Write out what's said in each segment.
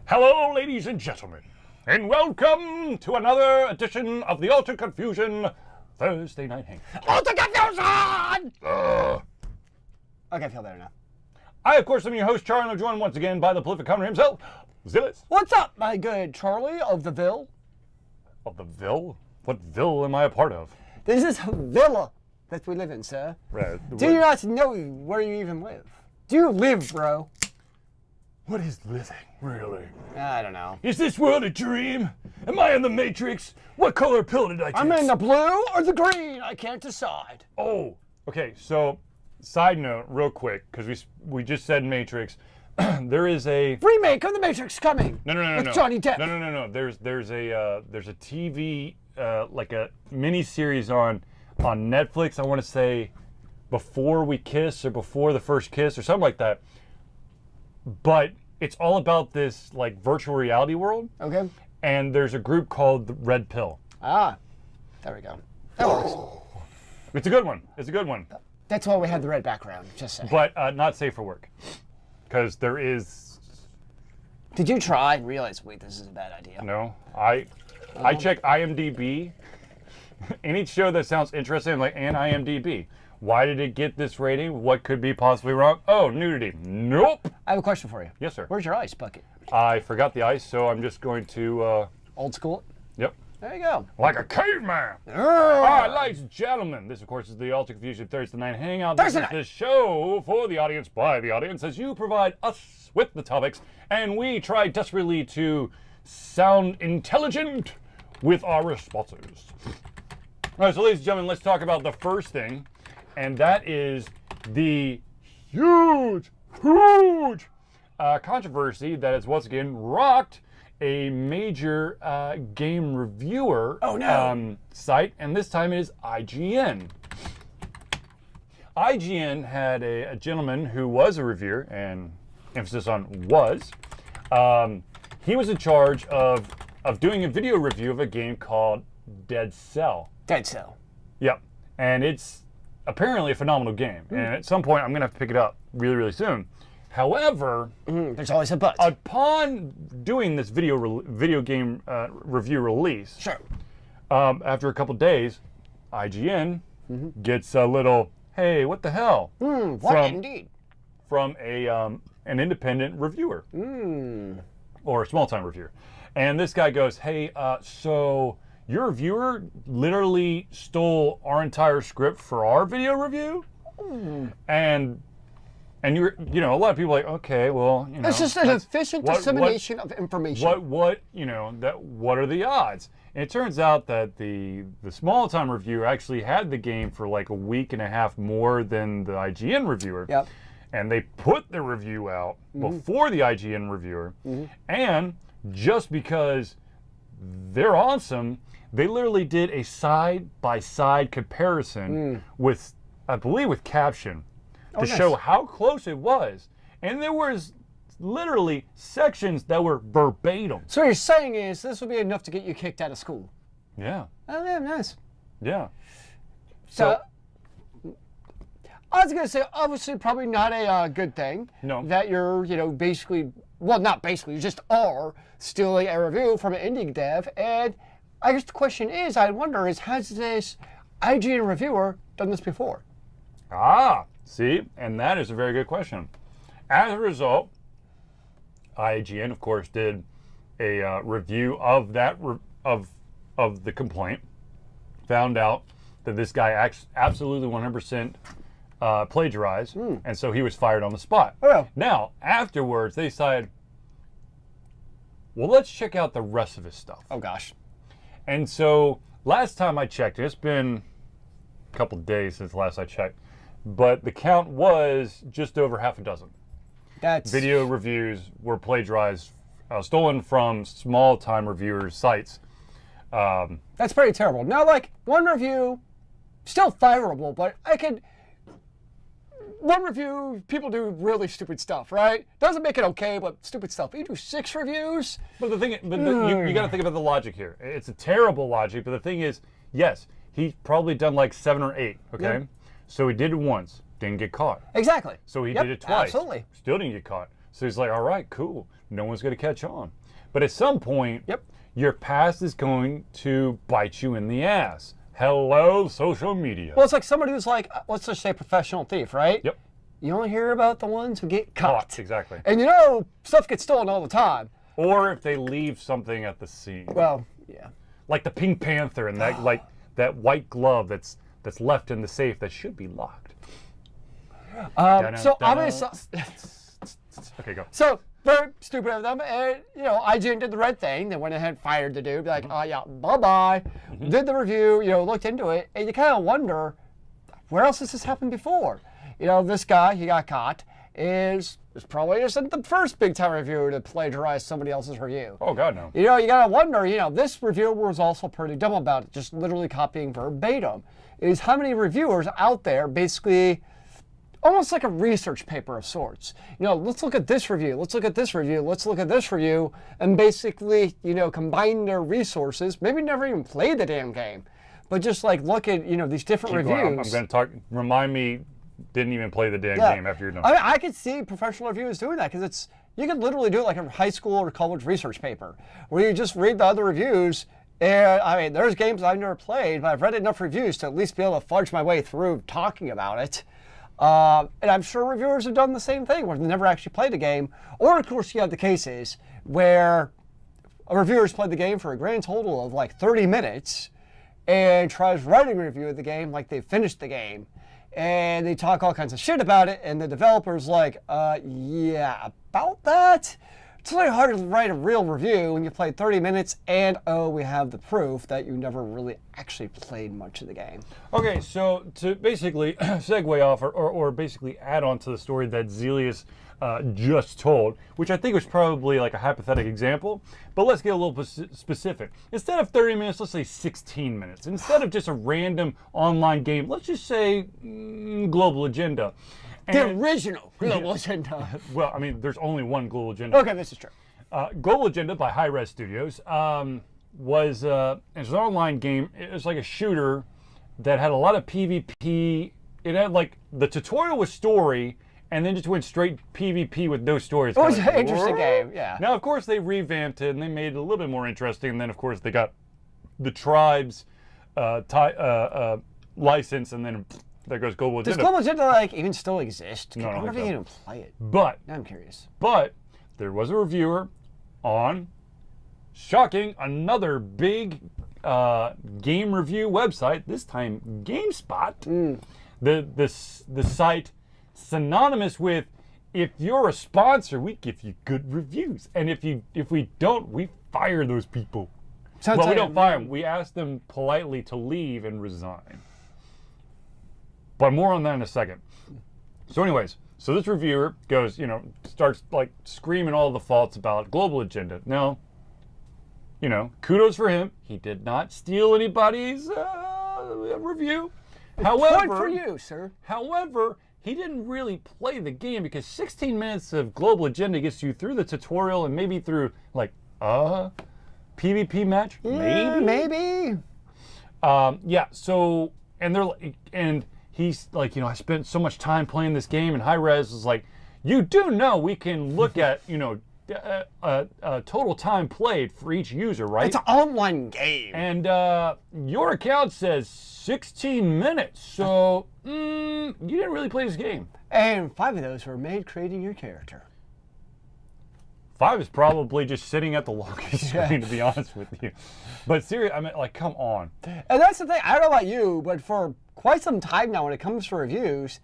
Hello, ladies and gentlemen, and welcome to another edition of the Alter Confusion Thursday Night Hangout. Alter Confusion! Okay, I feel better now. I, of course, am your host, Charlie, and I'm joined once again by the prolific comedy himself, Zealeus. What's up, my good Charlie of the Ville? Of the Ville? What Ville am I a part of? This is a villa that we live in, sir. Right. Do you not know where you even live? Do you live, bro? What is living, really? I don't know. Is this world a dream? Am I in the Matrix? What color pill did I take? I'm in the blue or the green. I can't decide. Oh, okay. So, side note, real quick, because we just said Matrix. There is a remake of the Matrix coming. No. With Johnny Depp. No. There's a TV like a mini series on Netflix. I want to say Before We Kiss or Before the First Kiss or something like that. But it's all about this like virtual reality world. Okay. And there's a group called the Red Pill. Ah, there we go. That works. It's a good one. It's a good one. That's why we had the red background. Just saying. But not safe for work, because there is. Did you try and realize, wait, this is a bad idea? No, I check IMDb. Any show that sounds interesting, I'm like, and IMDb. Why did it get this rating? What could be possibly wrong? Oh, nudity. Nope. I have a question for you. Yes, sir. Where's your ice bucket? I forgot the ice, so I'm just going to. Old school? Yep. There you go. Like a caveman. All right, ladies and gentlemen, this, of course, is the Alter Confusion Thursday Night Hangout. This is the show for the audience, by the audience, as you provide us with the topics, and we try desperately to sound intelligent with our responses. All right, so ladies and gentlemen, let's talk about the first thing, and that is the huge controversy that has once again rocked a major game reviewer site, and this time it is IGN. IGN had a gentleman who was a reviewer, and emphasis on was. He was in charge of doing a video review of a game called Dead Cell. Dead Cell. Yep, and it's apparently a phenomenal game, and at some point I'm gonna have to pick it up really, really soon. However, there's always a but. Upon doing this video game review release, sure. After a couple days, IGN gets a little, hey, what the hell? Indeed? From an independent reviewer, or a small-time reviewer, and this guy goes, hey, so your reviewer literally stole our entire script for our video review, And you know, a lot of people are like, okay, well, you know, it's just an efficient dissemination of information. What are the odds? And it turns out that the small time reviewer actually had the game for like a week and a half more than the IGN reviewer. Yep. And they put the review out before the IGN reviewer, and just because they're awesome, they literally did a side-by-side comparison with, I believe, with caption. To show how close it was. And there was literally sections that were verbatim. So what you're saying is this would be enough to get you kicked out of school? Yeah. Oh, yeah, nice. Yeah. So I was going to say, obviously, probably not a good thing. No. That you're, basically, well, not basically, you just are stealing a review from an indie dev. And I guess the question is, I wonder, has this IGN reviewer done this before? See, and that is a very good question. As a result, IGN, of course, did a review of that of the complaint. Found out that this guy absolutely 100% plagiarized, and so he was fired on the spot. Oh. Now, afterwards, they decided, well, let's check out the rest of his stuff. Oh gosh. And so last time I checked, it's been a couple days since last I checked. But the count was just over half a dozen. That's video reviews were plagiarized, stolen from small-time reviewers' sites. That's pretty terrible. Now, like, one review, still fireable, but one review, people do really stupid stuff, right? Doesn't make it okay, but stupid stuff. You do 6 reviews. But you got to think about the logic here. It's a terrible logic, but the thing is, yes, he's probably done like 7 or 8, okay? Yeah. So he did it once, didn't get caught. Exactly. So he did it twice. Absolutely. Still didn't get caught. So he's like, all right, cool. No one's going to catch on. But at some point, Yep. your past is going to bite you in the ass. Hello, social media. Well, it's like somebody who's like, let's just say professional thief, right? Yep. You only hear about the ones who get caught. Exactly. And you know, stuff gets stolen all the time. Or if they leave something at the scene. Well, yeah. Like the Pink Panther and that like that white glove that's left in the safe that should be locked. So obviously, Okay, go. so very stupid of them, and you know, IGN did the right thing. They went ahead and fired the dude. Like, oh yeah, bye bye. Did the review, you know, looked into it, and you kind of wonder, where else has this happened before? You know, this guy, he got caught, is probably isn't the first big time reviewer to plagiarize somebody else's review. Oh God, no. You know, you gotta wonder, you know, this reviewer was also pretty dumb about it, just literally copying verbatim. Is how many reviewers out there basically almost like a research paper of sorts. You know, let's look at this review, let's look at this review, let's look at this review, and basically, you know, combine their resources, maybe never even play the damn game, but just like look at, you know, these different reviews. I'm going to talk, remind me, didn't even play the damn game after you're done. I could see professional reviewers doing that, because you could literally do it like a high school or college research paper, where you just read the other reviews. And I mean, there's games I've never played, but I've read enough reviews to at least be able to fudge my way through talking about it. And I'm sure reviewers have done the same thing, where they've never actually played a game. Or, of course, you have the cases where a reviewer's played the game for a grand total of like 30 minutes and tries writing a review of the game like they finished the game. And they talk all kinds of shit about it, and the developer's like, yeah, about that? It's really hard to write a real review when you played 30 minutes and, oh, we have the proof that you never really actually played much of the game. Okay, so to basically segue off or basically add on to the story that Zealeus just told, which I think was probably like a hypothetical example, but let's get a little specific. Instead of 30 minutes, let's say 16 minutes. Instead of just a random online game, let's just say Global Agenda. The original Global Agenda. Well, I mean, there's only one Global Agenda. Okay, this is true. Global Agenda by Hi-Res Studios was an online game. It was like a shooter that had a lot of PvP. It had like the tutorial was story, and then just went straight PvP with no story. It was an interesting game, yeah. Now, of course, they revamped it and they made it a little bit more interesting. And then, of course, they got the tribes license, and then there goes Global Agenda. Does Global Agenda like even still exist? No, I I don't wonder if think you so. can even play it. But Now I'm curious. there was a reviewer on, shocking, another big game review website, this time GameSpot. The site synonymous with, if you're a sponsor, we give you good reviews, and if we don't, we fire those people. Sounds Well, we like- don't fire them. We ask them politely to leave and resign. But more on that in a second. So anyways, so this reviewer goes, you know, starts like screaming all the faults about Global Agenda. Now, you know, kudos for him. He did not steal anybody's review. Point for you, sir. However, he didn't really play the game, because 16 minutes of Global Agenda gets you through the tutorial and maybe through like a PvP match. Yeah, maybe. Yeah. So and he's like, you know, I spent so much time playing this game, and Hi-Res is like, you do know we can look at, you know, total time played for each user, right? It's an online game. And your account says 16 minutes, so you didn't really play this game. And 5 of those were made creating your character. 5 is probably just sitting at the login screen, to be honest with you. But seriously, I mean, like, come on. And that's the thing, I don't know about you, but for quite some time now when it comes to reviews,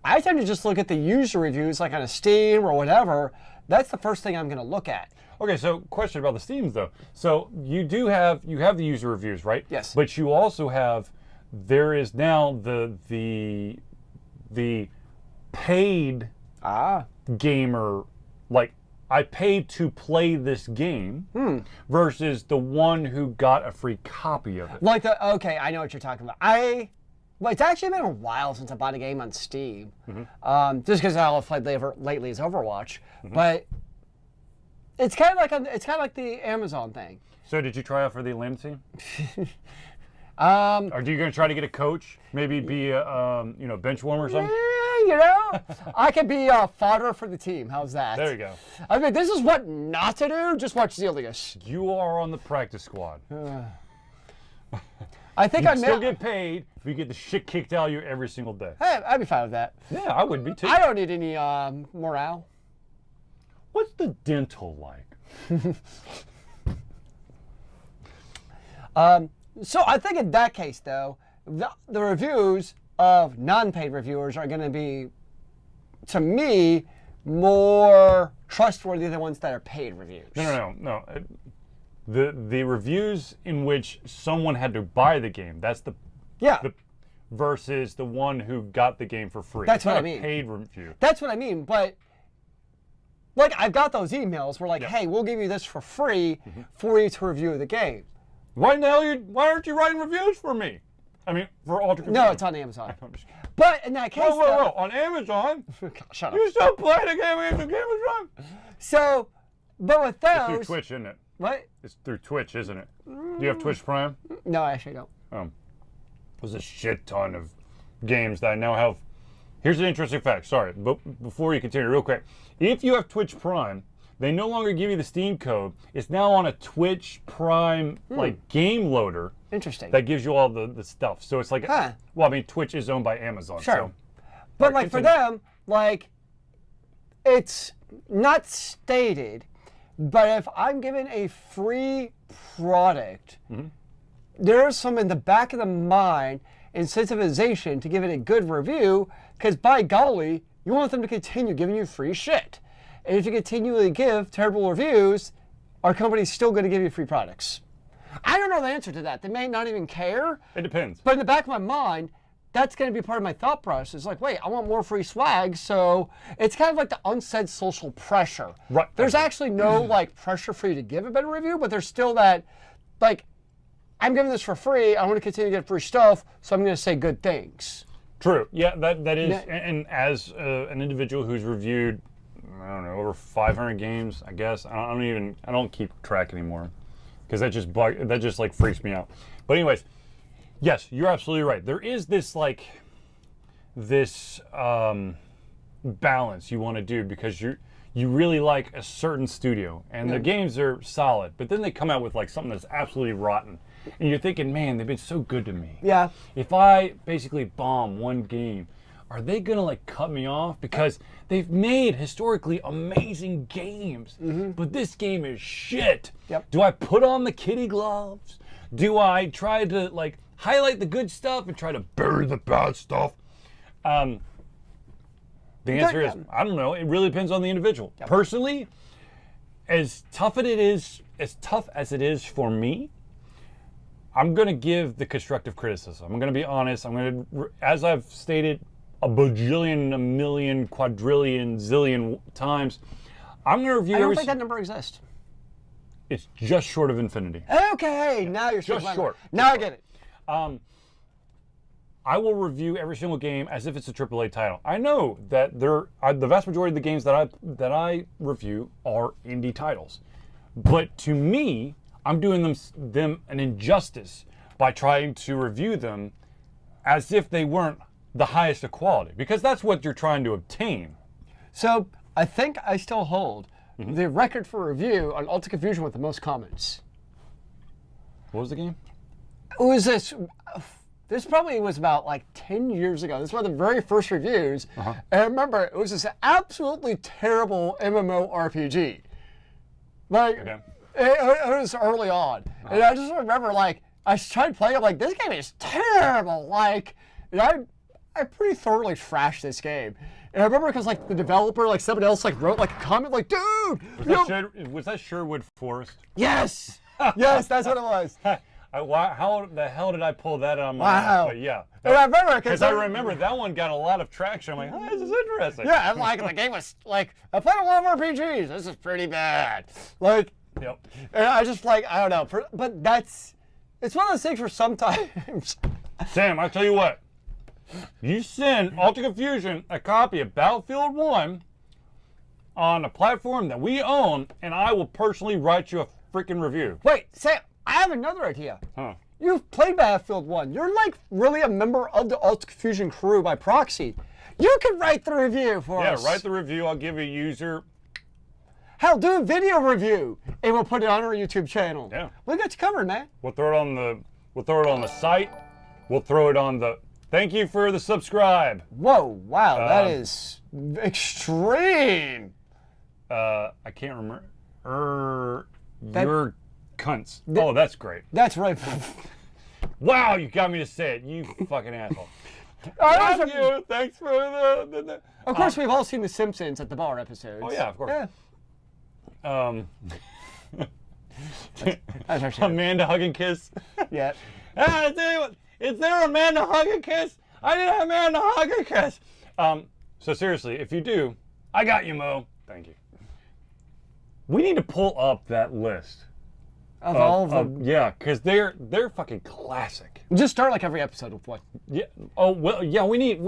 I tend to just look at the user reviews, like on a Steam or whatever. That's the first thing I'm going to look at. Okay, so question about the Steams though. So you have the user reviews, right? Yes. But you also have, there is now the paid gamer, like, I paid to play this game versus the one who got a free copy of it. Like okay, I know what you're talking about. Well, it's actually been a while since I bought a game on Steam. Just because all I've played lately is Overwatch. But it's kind of like the Amazon thing. So did you try out for the Atlanta team? Are you going to try to get a coach? Maybe be a bench warmer or something? Yeah, you know, I could be fodder for the team. How's that? There you go. I mean, this is what not to do. Just watch Zealeus. You are on the practice squad. I think You still get paid if you get the shit kicked out of you every single day. Hey, I'd be fine with that. Yeah, I would be too. I don't need any morale. What's the dental like? So I think in that case, though, the reviews of non-paid reviewers are going to be, to me, more trustworthy than the ones that are paid reviews. No. The reviews in which someone had to buy the game, that's the versus the one who got the game for free. That's what I It's not mean. a paid review. That's what I mean, but like I've got those emails where like, hey, we'll give you this for free for you to review the game. Why aren't you writing reviews for me? I mean, for Ultra No, it's on Amazon. But in that case, whoa. On Amazon? Shut up. You still play the game against the Amazon? So, but with those, It's through Twitch, isn't it? what? It's through Twitch, isn't it? Do you have Twitch Prime? No, I actually don't. There's a shit ton of games that I now have. Here's an interesting fact. Sorry, but before you continue, real quick. If you have Twitch Prime, they no longer give you the Steam code. It's now on a Twitch Prime like game loader. Interesting. That gives you all the stuff. So it's like, Huh. well, I mean, Twitch is owned by Amazon. Sure. So. But Alright, like continue. for them, like it's not stated, but if I'm given a free product, there's some in the back of the mind incentivization to give it a good review, because by golly, you want them to continue giving you free shit. And if you continually give terrible reviews, our company's still going to give you free products. I don't know the answer to that. They may not even care. It depends. But in the back of my mind, that's going to be part of my thought process. Like, wait, I want more free swag. So it's kind of like the unsaid social pressure. Right. There's actually no like pressure for you to give a better review, but there's still that, like, I'm giving this for free. I want to continue to get free stuff, so I'm going to say good things. True. Yeah, that is. Yeah. And as an individual who's reviewed, I don't know, over 500 games, I guess. I don't keep track anymore, because that just like freaks me out. But anyways, yes, you're absolutely right. There is this like balance you want to do, because you really like a certain studio and the games are solid, but then they come out with like something that's absolutely rotten, and you're thinking, man, they've been so good to me. Yeah. If I basically bomb one game, are they gonna like cut me off? Because they've made historically amazing games, but this game is shit. Yep. Do I put on the kitty gloves? Do I try to like highlight the good stuff and try to bury the bad stuff? The answer is, I don't know. It really depends on the individual. Yep. Personally, as tough as it is for me, I'm going to give the constructive criticism. I'm going to be honest. I'm going to, as I've stated a bajillion, a million, quadrillion, zillion times, I'm going to review I don't every. think that number exists. It's just short of infinity. Okay, now you're Just short. Now I get it. I will review every single game as if it's a AAA title. I know that the vast majority of the games that I review are indie titles, but to me, I'm doing them an injustice by trying to review them as if they weren't the highest of quality, because that's what you're trying to obtain. So I think I still hold the record for review on Ultra Confusion with the most comments. What was the game? It was this. This probably was about like 10 years ago. This was one of the very first reviews. And I remember it was this absolutely terrible MMORPG. Like, Okay. it was early on. And I just remember, like, I tried playing it, like, this game is terrible. Like, and I pretty thoroughly trashed this game. And I remember because, like, the developer, like, somebody else, like, wrote, like, a comment, like, dude! Was that Sherwood Forest? Yes! Yes, that's what it was. How the hell did I pull that on my Wow. But yeah. And I remember Because I remember that one got a lot of traction. I'm like, oh, this is interesting. Yeah, I'm like, the game was like, I played a lot of RPGs. This is pretty bad. Like, Yep. and I just like, I don't know. But it's one of those things where sometimes. Sam, I'll tell you what. You send Ultra Confusion a copy of Battlefield 1 on a platform that we own, and I will personally write you a freaking review. Wait, Sam, I have another idea. You've played Battlefield 1. You're like really a member of the Ultra Confusion crew by proxy. You can write the review for us. Yeah, write the review. I'll give you a user. Hell, do a video review, and we'll put it on our YouTube channel. Yeah. We got you covered, man. We'll throw it on the site. We'll throw it on the. Thank you for the subscribe. Whoa, wow, that is extreme. I can't remember. You're cunts. Oh, that's great. That's right. Wow, you got me to say it. You fucking asshole. Thank you. Thanks for the. Of course, we've all seen The Simpsons at the bar episodes. Oh yeah, of course. Yeah. That's actually Amanda hug and kiss. yeah. I tell you what, is there Amanda hug and kiss? I didn't have Amanda hug and kiss. So seriously, if you do, I got you, Mo. Thank you. We need to pull up that list. Of all of them. Yeah, because they're fucking classic. Just start like every episode with one. Yeah. Oh well. Yeah. We need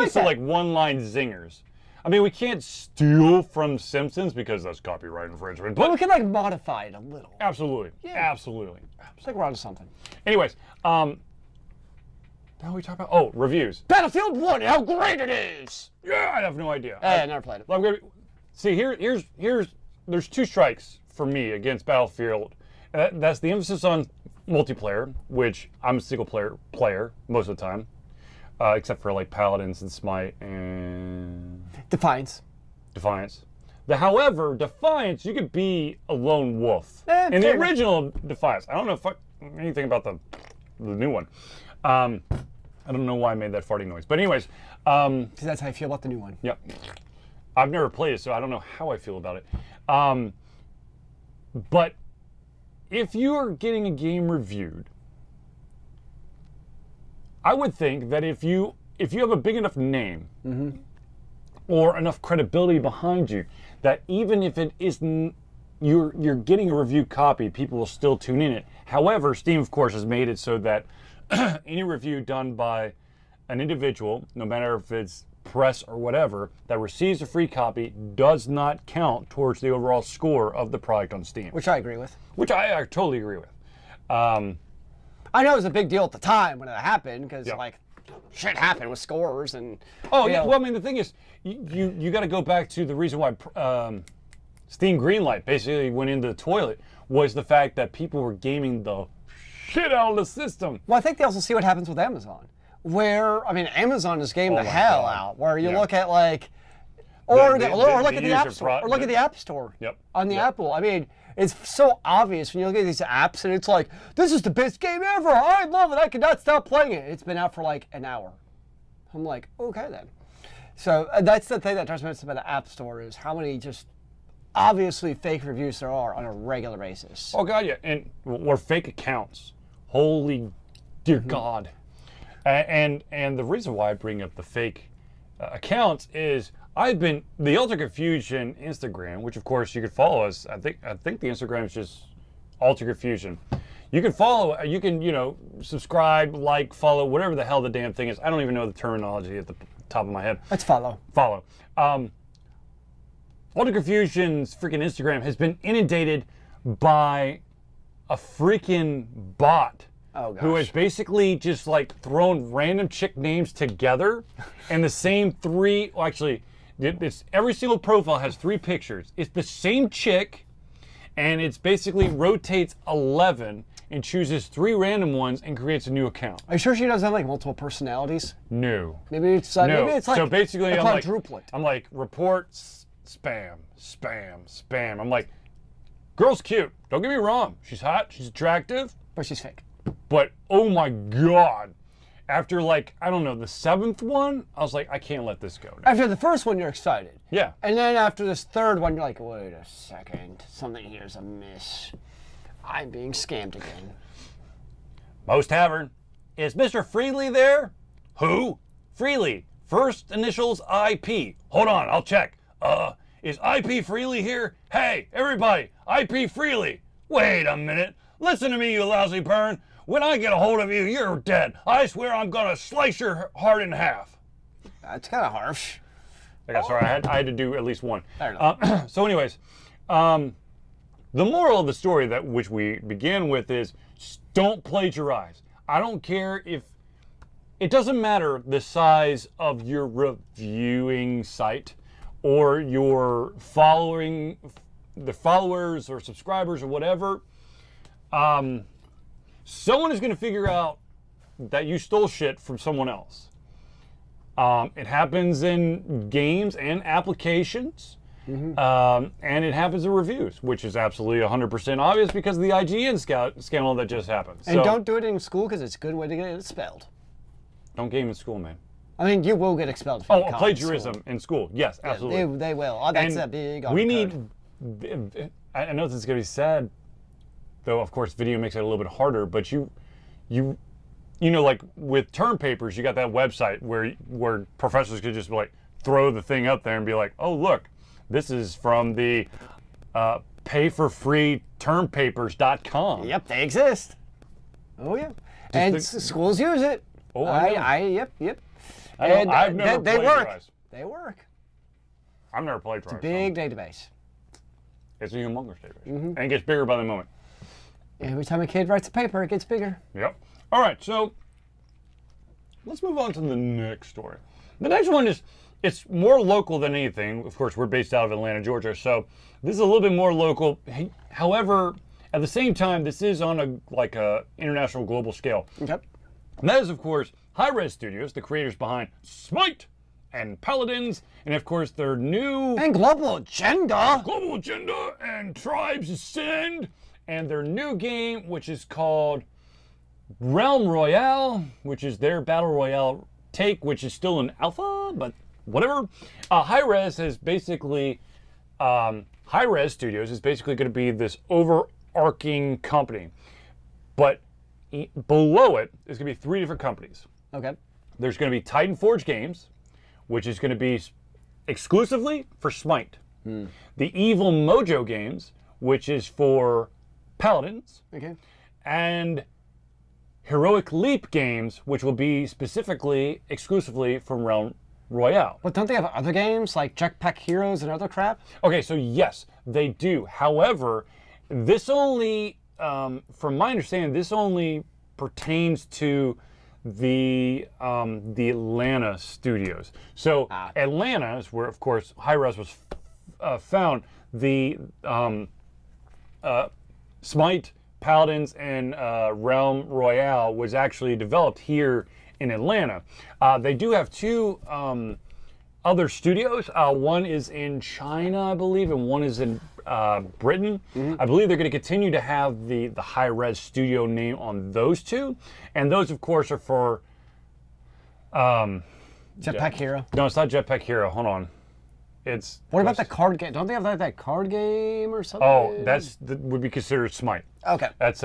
some like one-line zingers. I mean, we can't steal from Simpsons because that's copyright infringement. But But we can like modify it a little. absolutely, Yeah. absolutely. It's like we're onto something. Anyways, now we talk about reviews. Battlefield 1, how great it is! Yeah, I have no idea. I never played it. I'm gonna, see here's there's two strikes for me against Battlefield. That's the emphasis on multiplayer, which I'm a single player most of the time, except for like Paladins and Smite and Defiance. Defiance. However, Defiance, you could be a lone wolf. In the fair enough. original Defiance, I don't know anything about the new one. I don't know why I made that farting noise. But anyways, Because that's how I feel about the new one. yep. I've never played it, so I don't know how I feel about it. But if you are getting a game reviewed, I would think that if you have a big enough name or enough credibility behind you, that even if it isn't you're getting a review copy, people will still tune in it. However, Steam, of course, has made it so that any review done by an individual, no matter if it's press or whatever, that receives a free copy does not count towards the overall score of the product on Steam. Which I agree with. Which I totally agree with. I know it was a big deal at the time when it happened, because Yeah. like shit happened with scores and. Oh you yeah, know, well I mean the thing is, you got to go back to the reason why Steam Greenlight basically went into the toilet was the fact that people were gaming the shit out of the system. Well, I think they also see what happens with Amazon, where I mean Amazon is game the my hell God. out. Where you Yeah. look at like, or The- look the at the App user Store, or look at the App Store. Yep. On the Yep. Apple, I mean, it's so obvious when you look at these apps, and it's like, this is the best game ever. I love it. I cannot stop playing it. It's been out for like an hour. I'm like, okay then. So that's the thing that drives me nuts about the App Store is how many just obviously fake reviews there are on a regular basis. Oh god, yeah, or fake accounts. Holy dear God. And the reason why I bring up the fake accounts is the Ultra Confusion Instagram, which of course you could follow us. I think the Instagram is just Ultra Confusion. You can follow, you can, subscribe, like, follow, whatever the hell the damn thing is. I don't even know the terminology at the top of my head. Let's follow. Follow. Ultra Confusion's freaking Instagram has been inundated by a freaking bot Oh, gosh. who has basically just like thrown random chick names together and the same three, well, actually, every single profile has 3 pictures. It's the same chick and it's basically rotates 11 and chooses 3 random ones and creates a new account. Are you sure she doesn't have like multiple personalities? No. Maybe it's No. maybe it's like so basically, a I'm like, quadruplet. reports, spam, spam, spam. I'm like, girl's cute. Don't get me wrong. She's hot. She's attractive. But she's fake. But oh my God. After like, I don't know, the 7th one, I was like, I can't let this go now. After the first one, you're excited. Yeah. And then after this third one, you're like, wait a second. Something here's amiss. I'm being scammed again. Moe's Tavern. Is Mr. Freely there? Who? Freely. First initials IP. Hold on, I'll check. Is IP Freely here? Hey, everybody, IP Freely. Wait a minute. Listen to me, you lousy burn. When I get a hold of you, you're dead. I swear I'm gonna slice your heart in half. That's kind of harsh. Okay, sorry, I had to do at least one. Fair enough. So anyways, the moral of the story which we began with is don't plagiarize. I don't care if it doesn't matter the size of your reviewing site or your the followers or subscribers or whatever. Someone is going to figure out that you stole shit from someone else. It happens in games and applications. And it happens in reviews, which is absolutely 100% obvious because of the IGN scandal that just happened. And don't do it in school because it's a good way to get it expelled. Don't game in school, man. I mean, you will get expelled. Oh, plagiarism in school. Yes, absolutely. Yeah, they will. Oh, that's a big. We need. I know this is going to be sad, though. Of course, video makes it a little bit harder. But you know, like with term papers, you got that website where professors could just like throw the thing up there and be like, "Oh, look, this is from the pay-for-free-termpapers.com." Yep, they exist. Oh yeah, and schools use it. Oh, yep. I've never they plagiarized. They work. I've never plagiarized. Big database. It's a humongous database, and it gets bigger by the moment. Every time a kid writes a paper, it gets bigger. Yep. All right, so let's move on to the next story. The next one is, it's more local than anything. Of course, we're based out of Atlanta, Georgia, so this is a little bit more local. However, at the same time, this is on a international global scale. Okay. And that is, of course, Hi-Rez Studios, the creators behind Smite and Paladins, and of course their new... And Global Agenda! Global Agenda and Tribes Ascend, and their new game, which is called Realm Royale, which is their Battle Royale take, which is still in alpha, but whatever. Hi-Rez has basically... Hi-Rez Studios is basically going to be this overarching company, but below it is going to be 3 different companies. Okay. There's going to be Titan Forge Games, which is going to be exclusively for Smite. The Evil Mojo Games, which is for Paladins. Okay. And Heroic Leap Games, which will be exclusively from Realm Royale. But don't they have other games like Jetpack Heroes and other crap? Okay, so yes, they do. However, this only... from my understanding, this only pertains to the Atlanta studios. So Atlanta is where, of course, Hi-Rez was found. The Smite, Paladins, and Realm Royale was actually developed here in Atlanta. They do have 2 other studios. One is in China, I believe, and one is in Britain. I believe they're going to continue to have the Hi-Rez studio name on those 2, and those, of course, are for Jetpack Hero. No, it's not Jetpack Hero. Hold on, it's. What about the card game? Don't they have that card game or something? Oh, that would be considered Smite. Okay. That's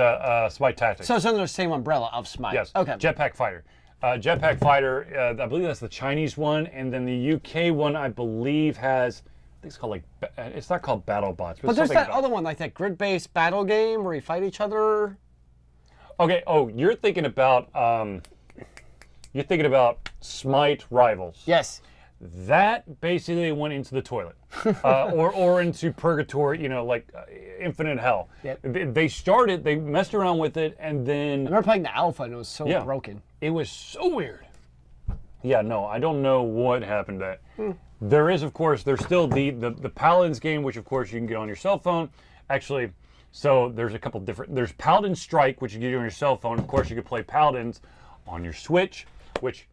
Smite Tactics. So it's under the same umbrella of Smite. Yes. Okay. Jetpack Fighter. Jetpack Fighter, I believe that's the Chinese one, and then the UK one, I believe, has. I think it's called it's not called BattleBots, but there's that other one, like that grid-based battle game where you fight each other. Okay. Oh, you're thinking about Smite Rivals. Yes. That basically went into the toilet, or into purgatory. You know, like infinite hell. Yep. They messed around with it, and then. I remember playing the alpha, and it was so broken. It was so weird. Yeah, no, I don't know what happened to that. There is, of course, there's still the Paladins game, which, of course, you can get on your cell phone. Actually, so there's a couple different... There's Paladin Strike, which you can get on your cell phone. Of course, you can play Paladins on your Switch, which...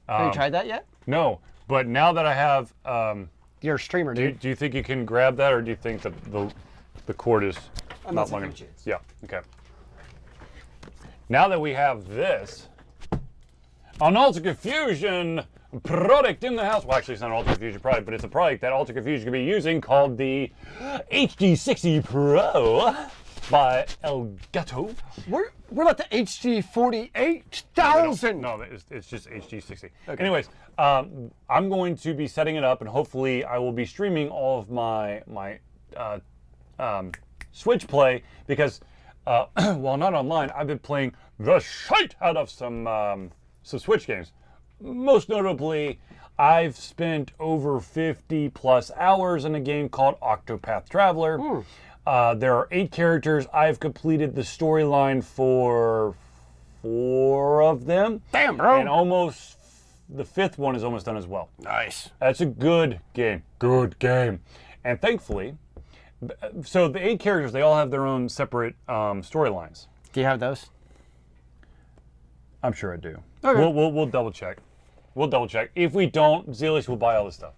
Have you tried that yet? No, but now that I have... You're a streamer, dude. Do you think you can grab that, or do you think that the cord is not long enough? Yeah, okay. Now that we have this... An Alter Confusion product in the house. Well, actually, it's not an Alter Confusion product, but it's a product that Alter Confusion can be using called the HD60 Pro by Elgato. What about the HD 48,000? No, it's just HD60. Okay. Anyways, I'm going to be setting it up, and hopefully I will be streaming all of my Switch play because while not online, I've been playing the shite out of some Switch games. Most notably, I've spent over 50 plus hours in a game called Octopath Traveler. There are 8 characters. I've completed the storyline for 4 of them. Damn, bro. And almost the 5th one is almost done as well. Nice. That's a good game. Good game. And thankfully, so the 8 characters, they all have their own separate storylines. Do you have those? I'm sure I do. Okay. We'll double check. We'll double check. If we don't, Zealeus will buy all the stuff.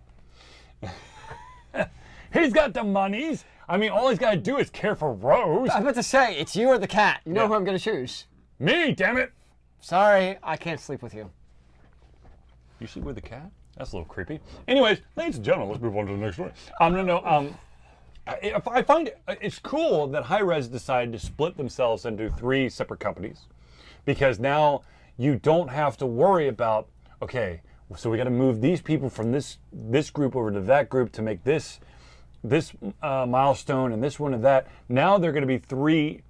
He's got the monies. I mean, all he's got to do is care for Rose. I was about to say, it's you or the cat. You know who I'm going to choose. Me, damn it. Sorry, I can't sleep with you. You sleep with the cat? That's a little creepy. Anyways, ladies and gentlemen, let's move on to the next story. I find it's cool that Hi-Rez decided to split themselves into 3 separate companies, because now you don't have to worry about, okay, so we got to move these people from this group over to that group to make this milestone and this one and that. Now they're going to be 3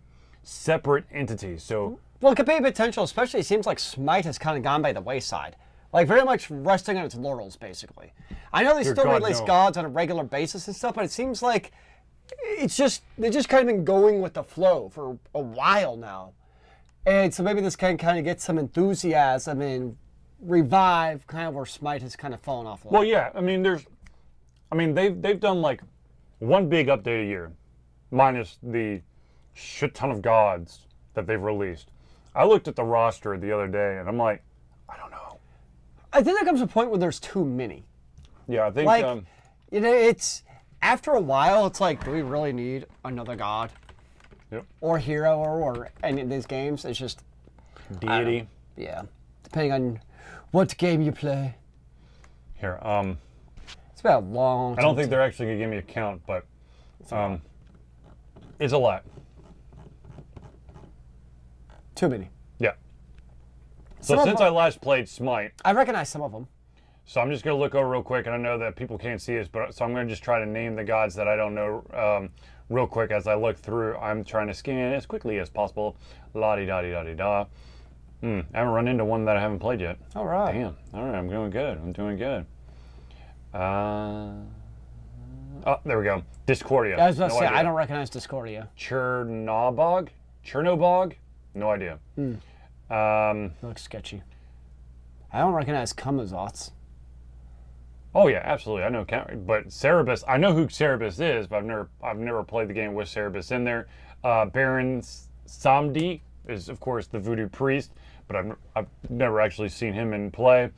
separate entities. So, well, it could be a potential, especially it seems like Smite has kind of gone by the wayside. Like, very much resting on its laurels, basically. I know they still release gods on a regular basis and stuff, but it seems like they've just kind of been going with the flow for a while now. And so maybe this can kind of get some enthusiasm and revive kind of where Smite has kind of fallen off a little. Well, yeah. I mean, they've done like one big update a year, minus the shit ton of gods that they've released. I looked at the roster the other day, and I'm like, I don't know. I think there comes a point where there's too many. Yeah, I think like, it's after a while, it's like, do we really need another god? Yep. Or hero, or any of these games? It's just deity. Yeah, depending on what game you play. Here, it's been a long time. I don't think they're actually gonna give me a count, but it's a lot. Too many. Yeah. So since I last played Smite, I recognize some of them. So I'm just going to look over real quick, and I know that people can't see us, but so I'm going to just try to name the gods that I don't know real quick as I look through. I'm trying to scan as quickly as possible. La-di-da-di-da-di-da. I haven't run into one that I haven't played yet. All right. Damn. All right, I'm doing good. I'm doing good. Oh, there we go. Discordia. I was about to say, I don't recognize Discordia. Chernobog? No idea. Looks sketchy. I don't recognize Kamazots. Oh yeah, absolutely. I know, but Cerebus. I know who Cerebus is, but I've never played the game with Cerebus in there. Baron Samedi is, of course, the voodoo priest, but I've never actually seen him in play.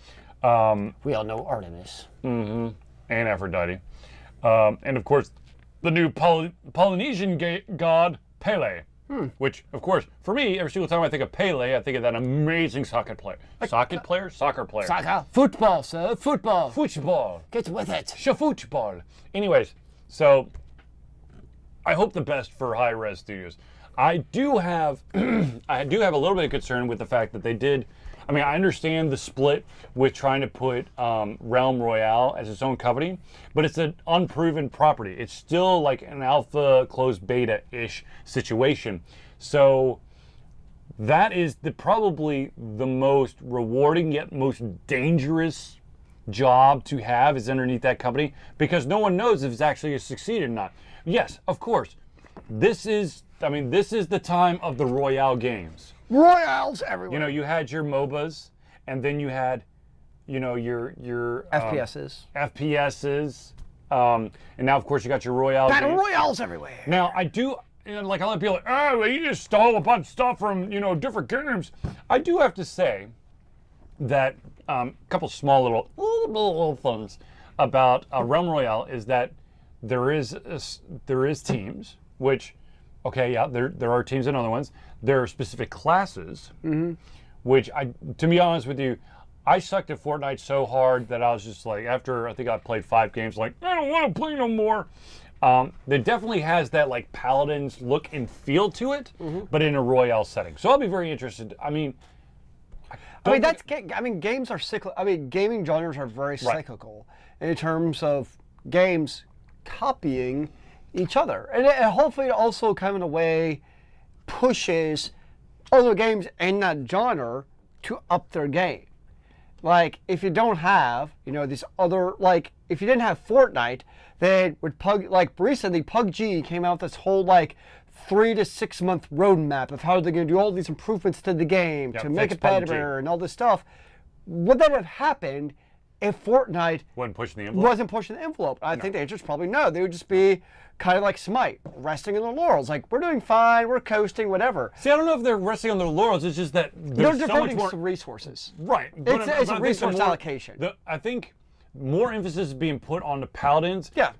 We all know Artemis. Mm-hmm. And Aphrodite, and of course, the new Polynesian god Pele. Which, of course, for me, every single time I think of Pele, I think of that amazing soccer player. Soccer player? Soccer. Football, sir. Football. Football. Get with it. Football. Anyways, so I hope the best for Hi-Rez Studios. I do have a little bit of concern with the fact that they did. I mean, I understand the split with trying to put Realm Royale as its own company, but it's an unproven property. It's still like an alpha closed beta-ish situation. So that is probably the most rewarding yet most dangerous job to have is underneath that company, because no one knows if it's actually a succeed or not. Yes, of course. This is the time of the Royale games. Royales everywhere. You know, you had your MOBAs, and then you had, your FPSs. And now, of course, you got your Royale Battle games. Royales everywhere. Now, I do, like a lot of people, well, you just stole a bunch of stuff from, different games. I do have to say that a couple small little things about Realm Royale is that there is teams, which, okay, yeah, there are teams and other ones. There are specific classes, which to be honest with you, I sucked at Fortnite so hard that I was just like, after I think I played 5 games, like, I don't want to play no more. It definitely has that like Paladins look and feel to it, but in a Royale setting. So I'll be very interested. Games are cyclical. I mean, gaming genres are very cyclical in terms of games copying each other, and hopefully also kind of in a way pushes other games in that genre to up their game. Like, if you don't have, these other, like, if you didn't have Fortnite, then recently PUBG came out with this whole, like, 3 to 6 month roadmap of how they're going to do all these improvements to the game to make it better and all this stuff. Would that have happened if Fortnite wasn't pushing the envelope? I think the answer is probably no. They would just be kind of like Smite, resting on their laurels. Like, we're doing fine, we're coasting, whatever. See, I don't know if they're resting on their laurels. It's just that they're devoting some resources. Right. It's a resource allocation. I think more emphasis is being put on the Paladins. Yeah.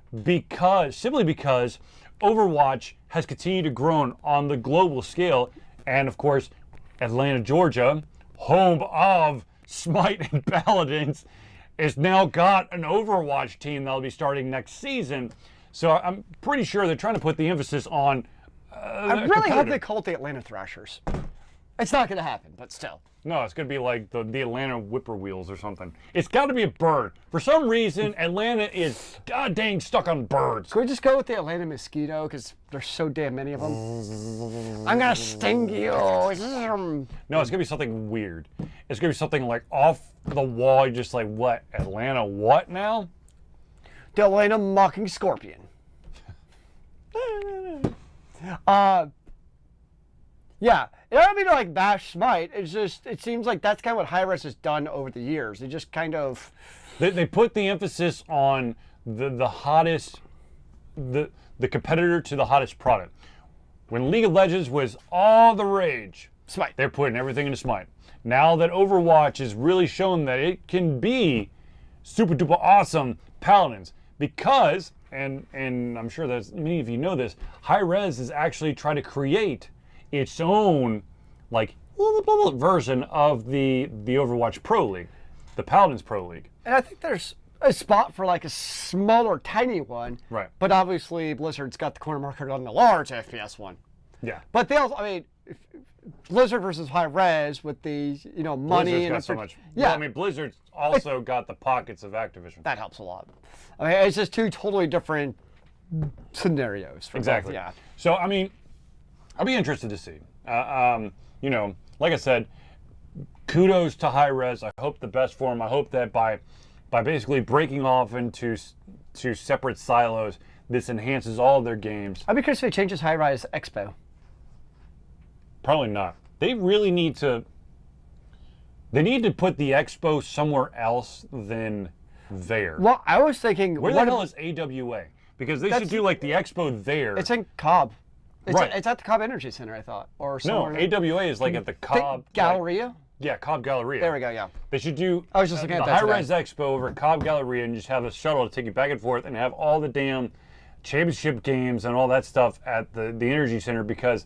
Simply because Overwatch has continued to grow on the global scale. And, of course, Atlanta, Georgia, home of Smite and Paladins, has now got an Overwatch team that'll be starting next season. So I'm pretty sure they're trying to put the emphasis on I really hope they call it the Atlanta Thrashers. It's not going to happen, but still. No, it's going to be like the Atlanta Whippoorwills or something. It's got to be a bird. For some reason, Atlanta is god dang stuck on birds. Can we just go with the Atlanta Mosquito? Because there's so damn many of them. I'm going to sting you. No, it's going to be something weird. It's going to be something like off the wall. You're just like, what? Atlanta what now? The Atlanta Mocking Scorpion. Yeah, it don't mean to like bash Smite. It's just, it seems like that's kind of what Hi-Rez has done over the years. They just kind of... They put the emphasis on the hottest, the competitor to the hottest product. When League of Legends was all the rage, Smite. They're putting everything into Smite. Now that Overwatch has really shown that it can be super duper awesome, Paladins. Because, and I'm sure that many of you know this, Hi-Rez is actually trying to create its own like version of the Overwatch Pro League, the Paladins Pro League. And I think there's a spot for like a smaller, tiny one. Right. But obviously Blizzard's got the corner market on the large FPS one. Yeah. But they also, I mean, Blizzard versus Hi-Rez with the, you know, money Blizzard's and got so much. Yeah. Well, I mean, Blizzard's also got the pockets of Activision. That helps a lot. I mean, it's just two totally different scenarios. For exactly. Both, yeah. So, I mean, I'll be interested to see. You know, like I said, kudos to Hi-Rez. I hope the best for them. I hope that by basically breaking off into separate silos, this enhances all of their games. I'd be curious if it changes Hi-Rez Expo. Probably not. They really need to. They need to put the expo somewhere else than there. Well, I was thinking, where the hell is AWA? Because they should do like the expo there. It's in Cobb. Right. It's at the Cobb Energy Center, I thought, or no, somewhere. AWA is like at the Cobb Galleria. Like, yeah, Cobb Galleria. There we go. Yeah. They should do. I was just looking at the that Hi-Rez Expo over at Cobb Galleria and just have a shuttle to take you back and forth and have all the damn championship games and all that stuff at the Energy Center because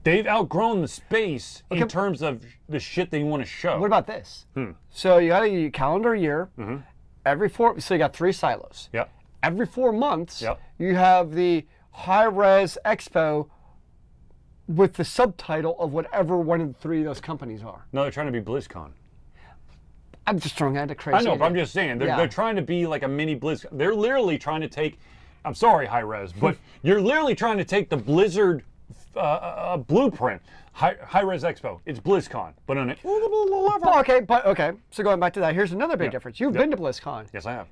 they've outgrown the space in terms of the shit they want to show. What about this? So you got a calendar year. Every so you got 3 silos. Yep. Every 4 months, Yep. you have the Hi-Rez Expo with the subtitle of whatever one of the 3 of those companies are. No, they're trying to be BlizzCon. I'm just throwing out a crazy I know, idea. but I'm just saying, they're trying to be like a mini BlizzCon. They're literally trying to take, I'm sorry, Hi-Rez, but you're literally trying to take the Blizzard blueprint. Hi-Rez Expo. It's BlizzCon, but on it. Okay. So going back to that, here's another big difference. You've been to BlizzCon. Yes, I have.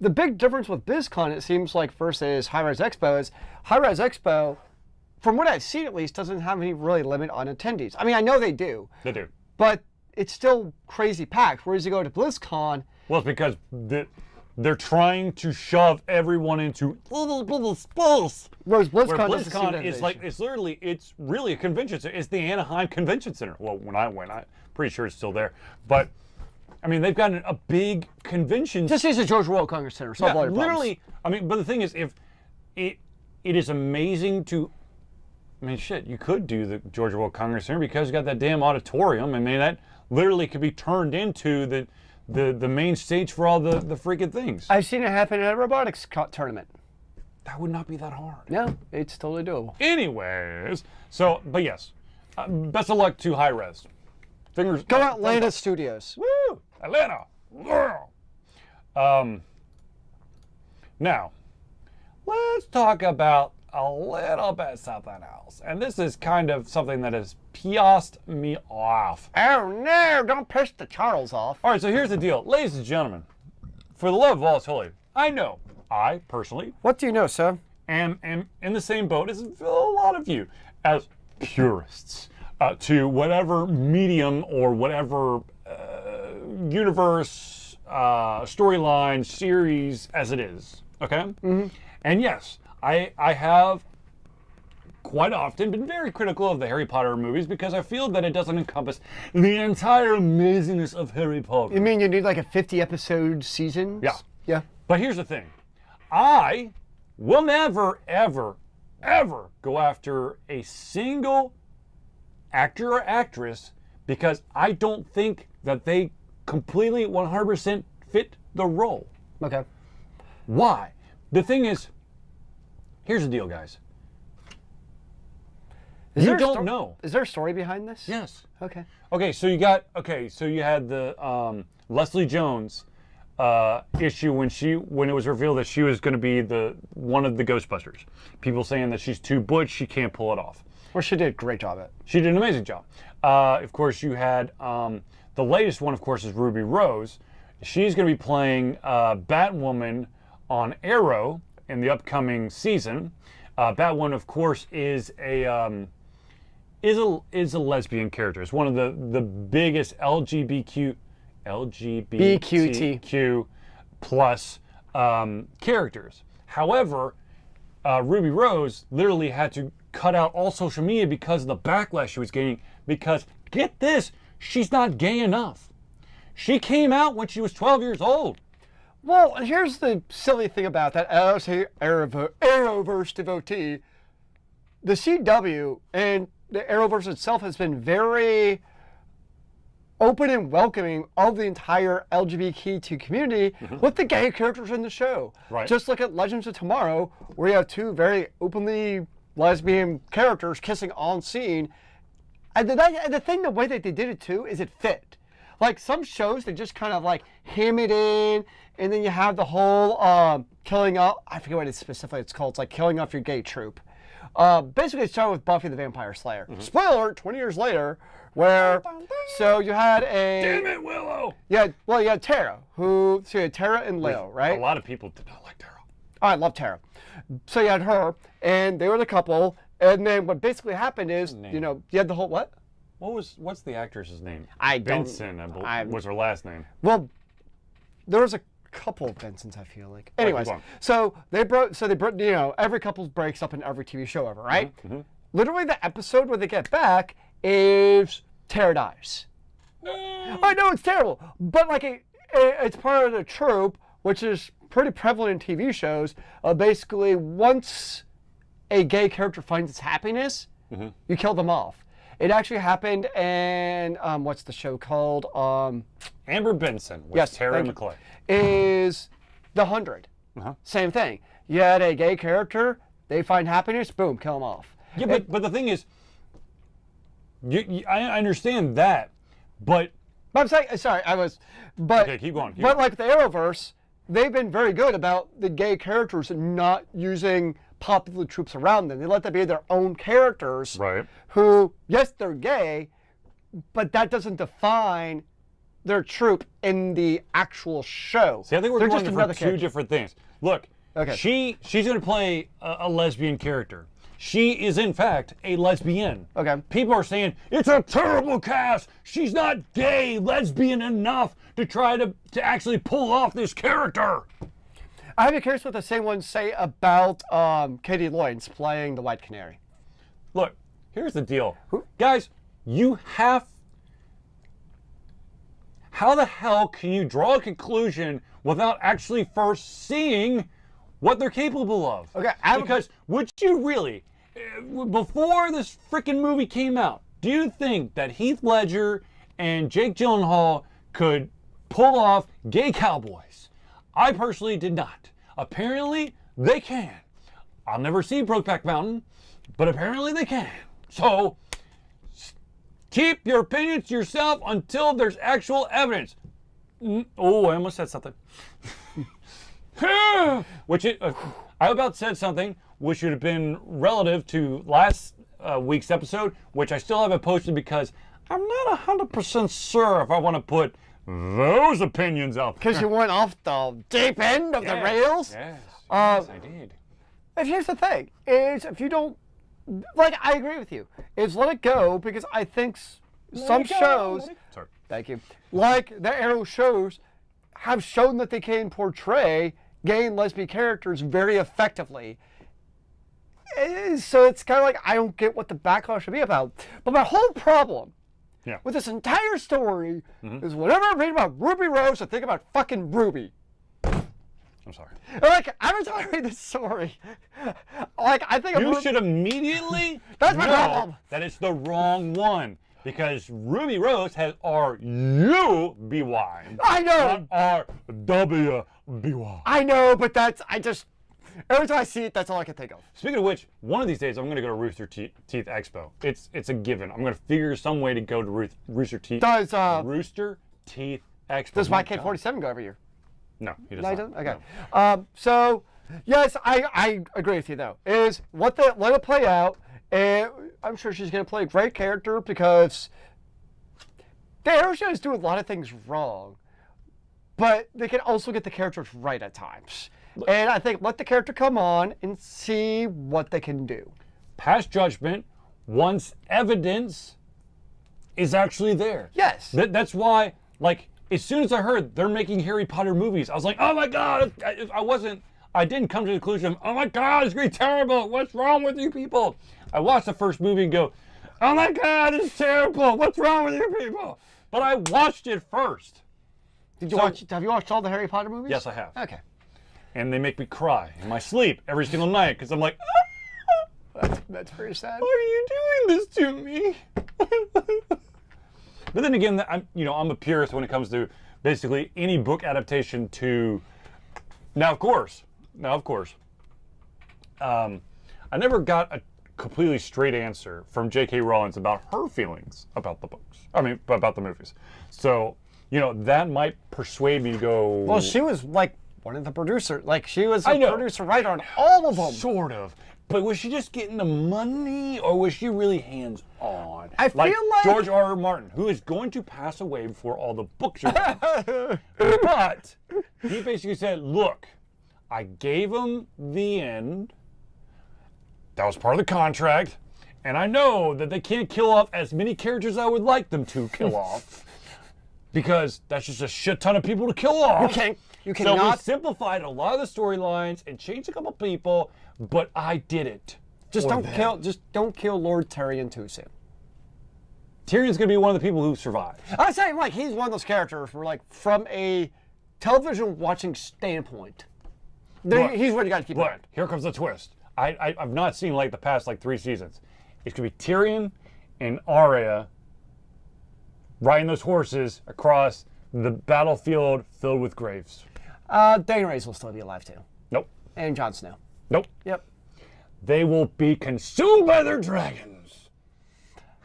The big difference with BlizzCon, it seems like, versus Hi-Rez Expo is Hi-Rez Expo, from what I've seen at least, doesn't have any really limit on attendees. I mean, I know they do. They do. But it's still crazy packed. Whereas you go to BlizzCon. Well, it's because they're trying to shove everyone into space. Whereas Where BlizzCon is like, it's really a convention center. It's the Anaheim Convention Center. Well, when I went, I'm pretty sure it's still there. But, I mean, they've got a big convention. Just use the Georgia World Congress Center. Solve all your literally. problems. I mean, but the thing is, if it is amazing to. I mean, shit, you could do the Georgia World Congress Center because you got that damn auditorium. I mean, that literally could be turned into the main stage for all the freaking things. I've seen it happen in a robotics tournament. That would not be that hard. No, it's totally doable. Anyways, so, but yes, best of luck to Hi-Rez. Fingers. Go out, Atlanta Studios. Woo! Atlanta. Now, let's talk about a little bit something else. And this is kind of something that has pissed me off. Oh no, don't piss the Charles off. All right, so here's the deal. Ladies and gentlemen, for the love of all that's holy, I know, I personally What do you know, sir? am in the same boat as a lot of you, as purists, to whatever medium or whatever universe, storyline, series as it is. Okay? Mm-hmm. And yes, I have quite often been very critical of the Harry Potter movies because I feel that it doesn't encompass the entire amazingness of Harry Potter. You mean you need like a 50-episode season? Yeah. Yeah. But here's the thing. I will never, ever, ever go after a single actor or actress because I don't think that they completely 100% fit the role. Okay. Why? The thing is, here's the deal, guys. You don't know. Is there a story behind this? Yes. Okay. Okay, so you had the Leslie Jones issue when it was revealed that she was going to be one of the Ghostbusters. People saying that she's too butch, she can't pull it off. Well, she did a great job at it. She did an amazing job. Of course, you had the latest one, of course, is Ruby Rose. She's going to be playing Batwoman on Arrow in the upcoming season. Batwoman, of course, is a lesbian character. It's one of the biggest LGBTQ plus characters. However, Ruby Rose literally had to cut out all social media because of the backlash she was getting. Because, get this, she's not gay enough. She came out when she was 12 years old. Well, here's the silly thing about that. As a Arrowverse devotee, the CW and the Arrowverse itself has been very open and welcoming of the entire LGBTQ community with the gay characters in the show. Right. Just look at Legends of Tomorrow, where you have two very openly lesbian characters kissing on scene. And the way that they did it too is it fit. Like some shows, they just kind of like ham it in, and then you have the whole killing off. I forget what it's called. It's like killing off your gay troop. Basically, it started with Buffy the Vampire Slayer. Spoiler alert, 20 years later, where so you had a. Damn it, Willow! Yeah, well, you had Tara, so you had Tara and Leo, right? A lot of people did not like Tara. Oh, I love Tara. So you had her, and they were the couple, and then what basically happened is, you had the whole what? What's the actress's name? Benson, I believe, was her last name. Well, there was a couple of Bensons, I feel like. Anyways, so they broke, every couple breaks up in every TV show ever, right? Mm-hmm. Literally, the episode where they get back is Tara dies. No. I know it's terrible, but like it's part of the trope, which is pretty prevalent in TV shows. Basically, once a gay character finds its happiness, you kill them off. It actually happened in, what's the show called? Amber Benson with Tara McClay. Is The 100. Same thing. You had a gay character, they find happiness, boom, kill them off. Yeah, but the thing is, I understand that, but... I'm saying, sorry, okay, keep going. But like the Arrowverse, they've been very good about the gay characters not using popular troops around them. They let them be their own characters. Right. Who, yes, they're gay, but that doesn't define their troop in the actual show. See, I think we're going for two different things. Look, she's going to play a lesbian character. She is, in fact, a lesbian. Okay. People are saying, it's a terrible cast. She's not gay, lesbian enough to try to actually pull off this character. I'd be curious what the same ones say about Katie Lloyd's playing the White Canary. Look, here's the deal. Guys, how the hell can you draw a conclusion without actually first seeing what they're capable of? Okay, because would you really, before this freaking movie came out, do you think that Heath Ledger and Jake Gyllenhaal could pull off gay cowboys? I personally did not. Apparently, they can. I'll never see Brokeback Mountain, but apparently they can. So, keep your opinions to yourself until there's actual evidence. Oh, I almost said something. I about said something which would have been relative to last week's episode, which I still haven't posted because I'm not 100% sure if I want to put those opinions out there. Because you went off the deep end of the rails? Yes, I did. And here's the thing: is if you don't like, I agree with you. Is let it go because I think some shows. Sorry. Thank you. Like the Arrow shows have shown that they can portray gay and lesbian characters very effectively. So it's kind of like I don't get what the backlash should be about. But my whole problem with this entire story is whenever I read about Ruby Rose, I think about fucking Ruby. I'm sorry. Like every time I read this story, like I think you should immediately That's my know problem. that it's the wrong one. Because Ruby Rose has R-U-B-Y. I know. Not R-W-B-Y. I know, but every time I see it, that's all I can think of. Speaking of which, one of these days I'm going to go to Rooster Teeth Expo. It's a given. I'm going to figure some way to go to Rooster Teeth. Rooster Teeth Expo. Does my kid 47 go every year? No, he does No, he not. doesn't? Okay. No. So, yes, I agree with you, though. Let it play out. And I'm sure she's going to play a great character because the Arrow show is doing a lot of things wrong, but they can also get the characters right at times. And I think let the character come on and see what they can do. Pass judgment once evidence is actually there. Yes. That's why, like, as soon as I heard they're making Harry Potter movies, I was like, oh my God, I didn't come to the conclusion of, oh my God, it's going to be terrible. What's wrong with you people? I watched the first movie and go, oh my God, it's terrible. What's wrong with you people? But I watched it first. Have you watched all the Harry Potter movies? Yes, I have. Okay. And they make me cry in my sleep every single night because I'm like, That's pretty sad. why are you doing this to me? But then again, I'm a purist when it comes to basically any book adaptation to. Now, of course, I never got a completely straight answer from J.K. Rowling about her feelings about the books. I mean, about the movies. So, that might persuade me to go. Well, she was like one of the producers. Like, she was a producer writer on all of them. Sort of. But was she just getting the money, or was she really hands-on? I feel like George R.R. Martin, who is going to pass away before all the books are done. But he basically said, look, I gave him the end. That was part of the contract. And I know that they can't kill off as many characters as I would like them to kill off. Because that's just a shit ton of people to kill off. You cannot. So we simplified a lot of the storylines and changed a couple people, but I did it. Just don't kill Lord Tyrion too soon. Tyrion's gonna be one of the people who survives. I'm saying, like, he's one of those characters where, like, from a television watching standpoint, he's what you got to keep in mind. Here comes the twist. I've not seen like the past 3 seasons. It's gonna be Tyrion and Arya riding those horses across the battlefield filled with graves. Daenerys will still be alive too. Nope. And Jon Snow. Nope. Yep. They will be consumed by their dragons.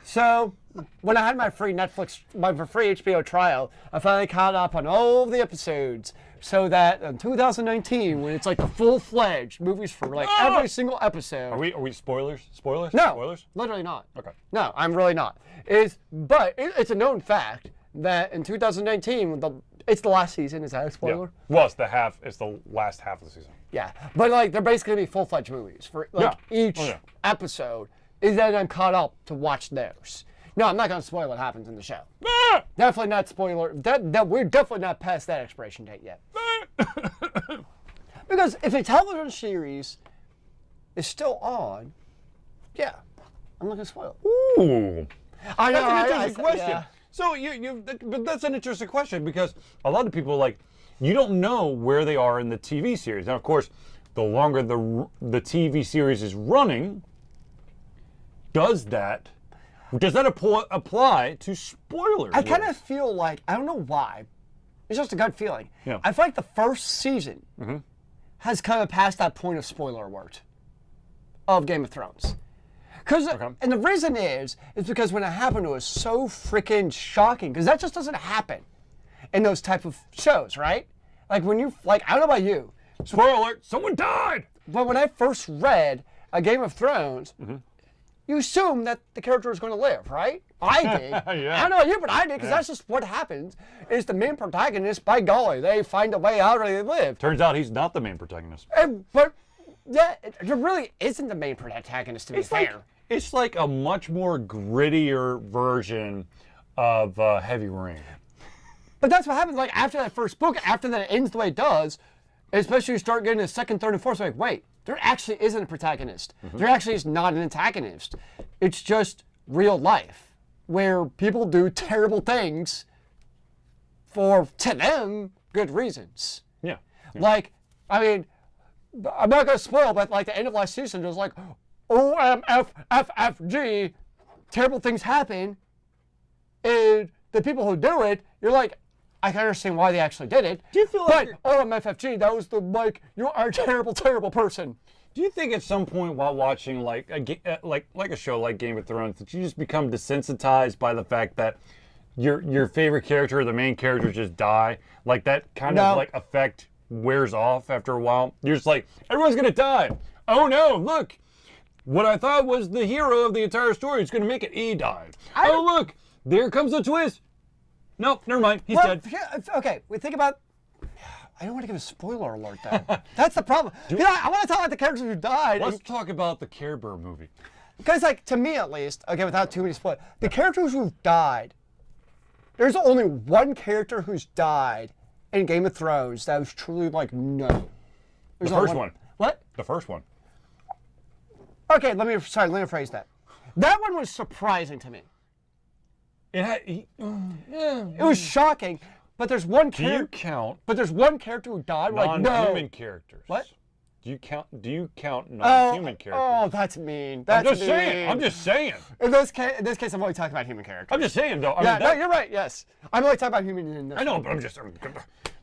So, when I had my free HBO trial, I finally caught up on all of the episodes. So that in 2019, when it's like the full-fledged movies for like every single episode. Are we spoilers? Spoilers? No, Spoilers? literally not. Okay. No, I'm really not. But it's a known fact that in 2019, it's the last season. Is that a spoiler? Yeah. Well, it's the last half of the season. Yeah, but like they're basically gonna be full-fledged movies for each episode. Is that I'm caught up to watch those. No, I'm not gonna spoil what happens in the show. Definitely not spoiler. We're definitely not past that expiration date yet. Because if a television series is still on, yeah, I'm not gonna spoil it. Ooh. I know. That's an interesting question. Yeah. So but that's an interesting question because a lot of people you don't know where they are in the TV series. Now, of course, the longer the TV series is running, does that apply to spoilers? I kind of feel like, I don't know why, it's just a gut feeling. Yeah. I feel like the first season has kind of passed that point of spoiler alert of Game of Thrones. And the reason is because when it happened, it was so freaking shocking, because that just doesn't happen in those type of shows, right? Like when you, I don't know about you. Spoiler alert, someone died! But when I first read a Game of Thrones, you assume that the character is going to live, right? I did. Yeah. I don't know about you, but I did, because that's just what happens. Is the main protagonist, by golly, they find a way out or they live. Turns out he's not the main protagonist. But Yeah, there really isn't the main protagonist, to be fair. It's like a much more grittier version of Heavy Rain. But that's what happens, like, after that first book, after that ends the way it does, especially you start getting the second, third, and fourth, like, wait, there actually isn't a protagonist. There actually is not an antagonist. It's just real life, where people do terrible things for, to them, good reasons. Yeah. Like, I mean, I'm not going to spoil, but like the end of last season, there's like, OMFFFG, terrible things happen, and the people who do it, you're like, I can understand why they actually did it. Do you feel like but OMFFG, that was the, like, you are a terrible, terrible person. Do you think at some point while watching like a show like Game of Thrones that you just become desensitized by the fact that your favorite character or the main character just die? Like that kind of like effect wears off after a while? You're just like, everyone's gonna die. Oh no, look. What I thought was the hero of the entire story is gonna make it. He died. Oh look, there comes the twist. Nope, never mind. He's dead. Okay, we think about. I don't want to give a spoiler alert, though. That's the problem. I want to talk about the characters who died. Let's talk about the Care Bear movie. Because, like, to me at least, okay, without too many spoilers, the characters who've died, there's only one character who's died in Game of Thrones that was truly like, no. The first one. What? The first one. Okay, let me rephrase that. That one was surprising to me. It was shocking, but there's one character. Do you count? But there's one character who died. Like, no. Non-human characters. What? Do you count non-human characters? Oh, that's mean. That's I'm just saying. In this case, I'm only talking about human characters. I'm just saying, though. No, you're right. Yes, I'm only talking about human in this. I know, but I'm just.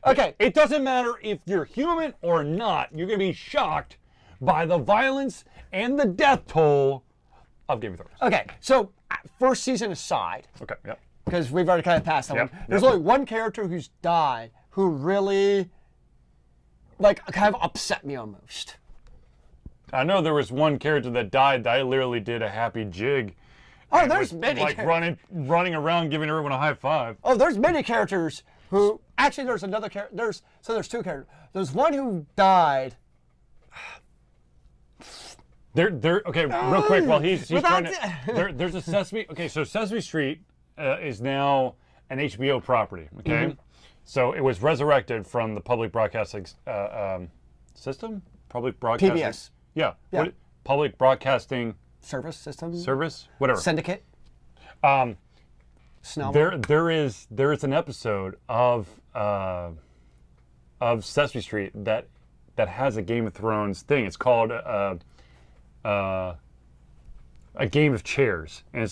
Okay. It doesn't matter if you're human or not. You're gonna be shocked by the violence and the death toll of Game of Thrones. Okay, so first season aside. Okay. Yeah. Because we've already kind of passed that one. There's only one character who's died who really, like, kind of upset me almost. I know there was one character that died that I literally did a happy jig. Oh, there's many. Like running around giving everyone a high five. Oh, there's many characters who, actually there's another character, there's two characters. There's one who died. Okay, real quick, while he's trying to, there's a Sesame, okay, so Sesame Street is now an HBO property, okay? So it was resurrected from the public broadcasting system? Public broadcasting? PBS. Yeah. Public broadcasting Service system? Service? Whatever. Syndicate? Snow. There is an episode of Sesame Street that has a Game of Thrones thing. It's called a game of chairs, and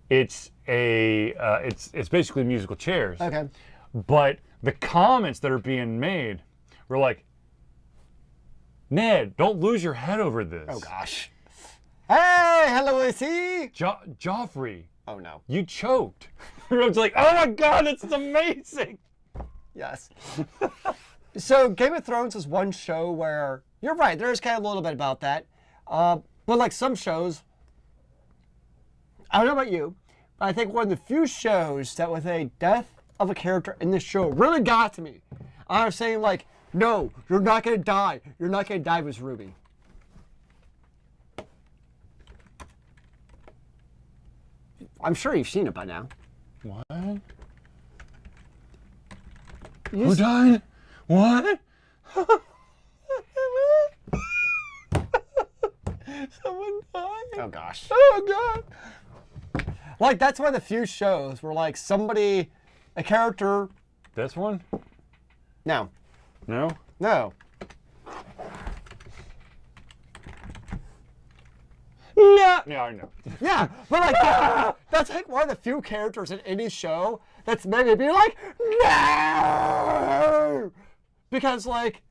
it's basically musical chairs. Okay. But the comments that are being made were like, Ned, don't lose your head over this. Oh gosh. Hey, hello, is he? Joffrey. Oh no. You choked. Everyone's like, oh my God, it's amazing. Yes. So Game of Thrones is one show where, you're right, there is kind of a little bit about that. But like some shows, I don't know about you, but I think one of the few shows that with a death of a character in this show really got to me. I was saying like, no, you're not going to die. You're not going to die was Ruby. I'm sure you've seen it by now. What? Who died? What? Someone died. Oh gosh. Oh God. Like that's one of the few shows where like somebody, a character. This one? No. No? No. No. Yeah, I know. Yeah, but like that's like one of the few characters in any show that's made me be like, no, because like,